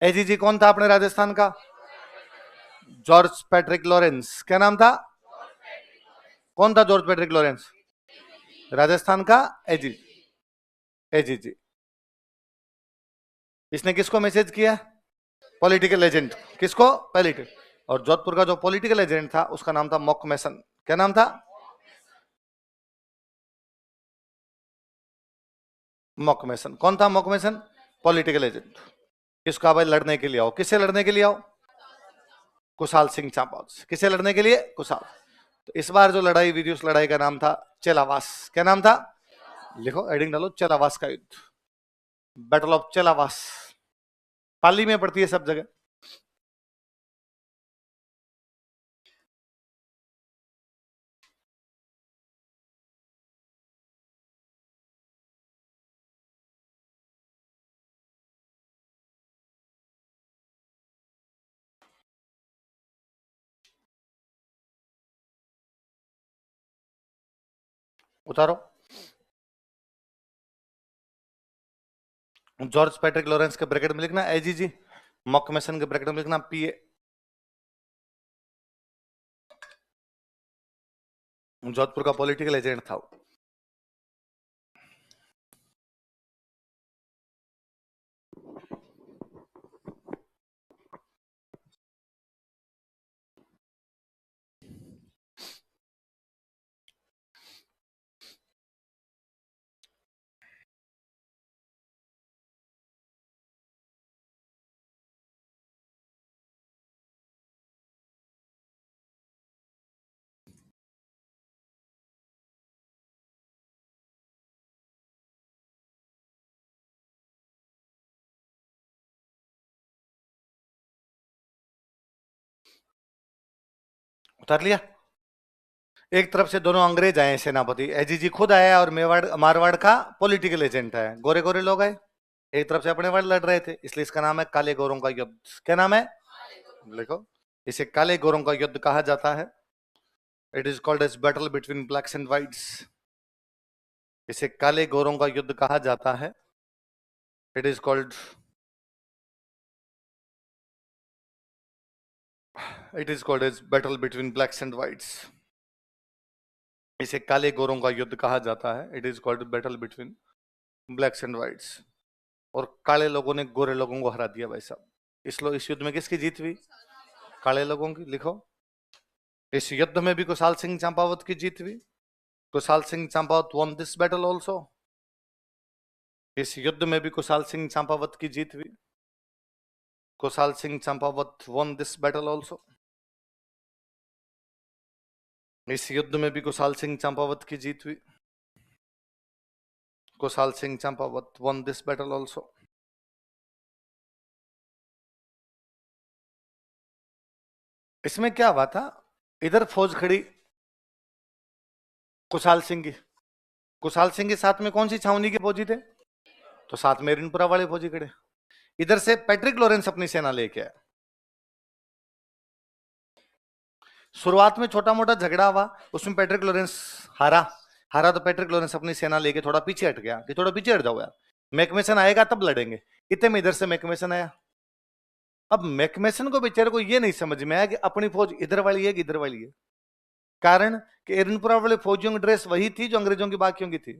एजीजी कौन था अपने राजस्थान का? George Patrick Lawrence. क्या नाम था? कौन था जॉर्ज पैट्रिक लॉरेंस? राजस्थान का एजीजी। एजीजी। इसने किसको मैसेज किया? Political agent. किसको? पॉलिटिकल। और जोधपुर का जो पॉलिटिकल एजेंट था उसका नाम था मॉकमेसन। क्या नाम था? मॉकमेसन। कौन था मॉकमेसन? Political agent. किसका भाई लड़ने के लिए आओ? किससे लड़ने के लिए आओ? कुशाल सिंह चंपावत से। किसे लड़ने के लिए? कुशाल। तो इस बार जो लड़ाई हुई थी उस लड़ाई का नाम था चेलावास। क्या नाम था? लिखो, एडिंग डालो, चेलावास का युद्ध। Battle of Chelawas. पाली में पड़ती है सब जगह। उतारो। जॉर्ज पैट्रिक लॉरेंस के ब्रैकेट में लिखना एजीजी, मॉकमेसन के ब्रैकेट में लिखना पीए। जोधपुर का पॉलिटिकल एजेंट था वो। उतार लिया। एक तरफ से दोनों अंग्रेज आए सेनापति, एजीजी खुद आया और मारवाड़ का पॉलिटिकल एजेंट है, गोरे गोरे लोग आए, एक तरफ से अपने वाड़ लड़ रहे थे, इसलिए इसका नाम है काले गोरों का युद्ध। क्या नाम है? लिखो, इसे काले गोरों का युद्ध कहा जाता है। It is called as battle between blacks and whites. इसे काले गोरों का युद्ध कहा जाता है। It is called as battle between blacks and whites. इसे काले गोरों का युद्ध कहा जाता है। It is called battle between blacks and whites. और काले लोगों ने गोरे लोगों को हरा दिया भाई साहब। इस युद्ध में किसकी जीत हुई? काले लोगों की। लिखो, इस युद्ध में भी कुशाल सिंह चंपावत की जीत हुई। Kushal Singh Champawat won this battle also। इस युद्ध में भी कुशाल सिंह चंपावत की जीत हुई। Kushal Singh Champawat won this battle also। इस युद्ध में भी कुशाल सिंह चंपावत की जीत हुई। Kushal Singh Champawat won this battle also। इसमें क्या हुआ था? इधर फौज खड़ी कुशाल सिंह की। कुशाल सिंह के साथ में कौन सी छावनी के फौजी थे? तो साथ में एरनपुरा वाले फौजी खड़े। इधर से पैट्रिक लॉरेंस अपनी सेना लेके आया। शुरुआत में छोटा मोटा झगड़ा हुआ, उसमें पैट्रिक लॉरेंस हारा तो पैट्रिक लॉरेंस अपनी सेना लेके थोड़ा पीछे हट गया कि थोड़ा पीछे हट जाओ यार, मैकमेसन आएगा तब लड़ेंगे। इतने में इधर से मैकमेसन आया। अब मैकमेसन को बेचारे को ये नहीं समझ में आया कि अपनी फौज इधर वाली है कि इधर वाली है। कारण कि एरनपुरा वाले फौजियों की ड्रेस वही थी जो अंग्रेजों की बाकियों की थी,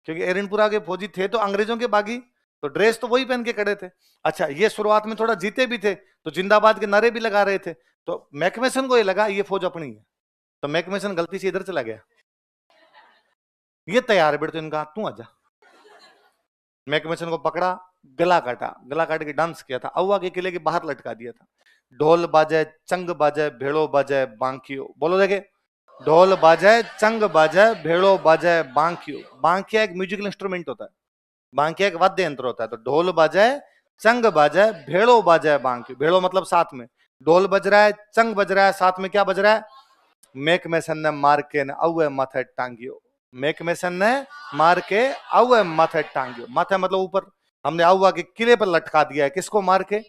क्योंकि एरनपुरा के फौजी थे तो अंग्रेजों के बागी, तो ड्रेस तो वही पहन के खड़े थे। अच्छा, ये शुरुआत में थोड़ा जीते भी थे तो जिंदाबाद के नारे भी लगा रहे थे, तो मैकमेसन को ये लगा ये फौज अपनी है, तो मैकमेसन गलती से इधर चला गया। ये तैयार बेटे, तो इनका तू आजा। मैकमेसन को पकड़ा, गला काटा, गला काट के डांस किया था, अव्वा के किले के बाहर लटका दिया था। ढोल बाजे, चंग बाजे, भेड़ो बाजे, बांकियो। बोलो देखे, ढोल बाजे, चंग बाजे, भेड़ो बाजे, बांकियो। बांकिया एक म्यूजिकल इंस्ट्रूमेंट होता है, बांकिया एक वाद्य यंत्र होता है। तो ढोल बाजे, चंग बाजे, भेड़ो बाजे, बांकियो। भेड़ो मतलब साथ में, ढोल बज रहा है, चंग बज रहा है, साथ में क्या बज रहा है? मैकमेसन ने मार के न अव्वे माथे टांगियो। मैकमेसन ने मार के अव्वे माथे टांगियो। माथे मतलब ऊपर, हमने अव्वा के किले पर लटका दिया है। किसको मार के?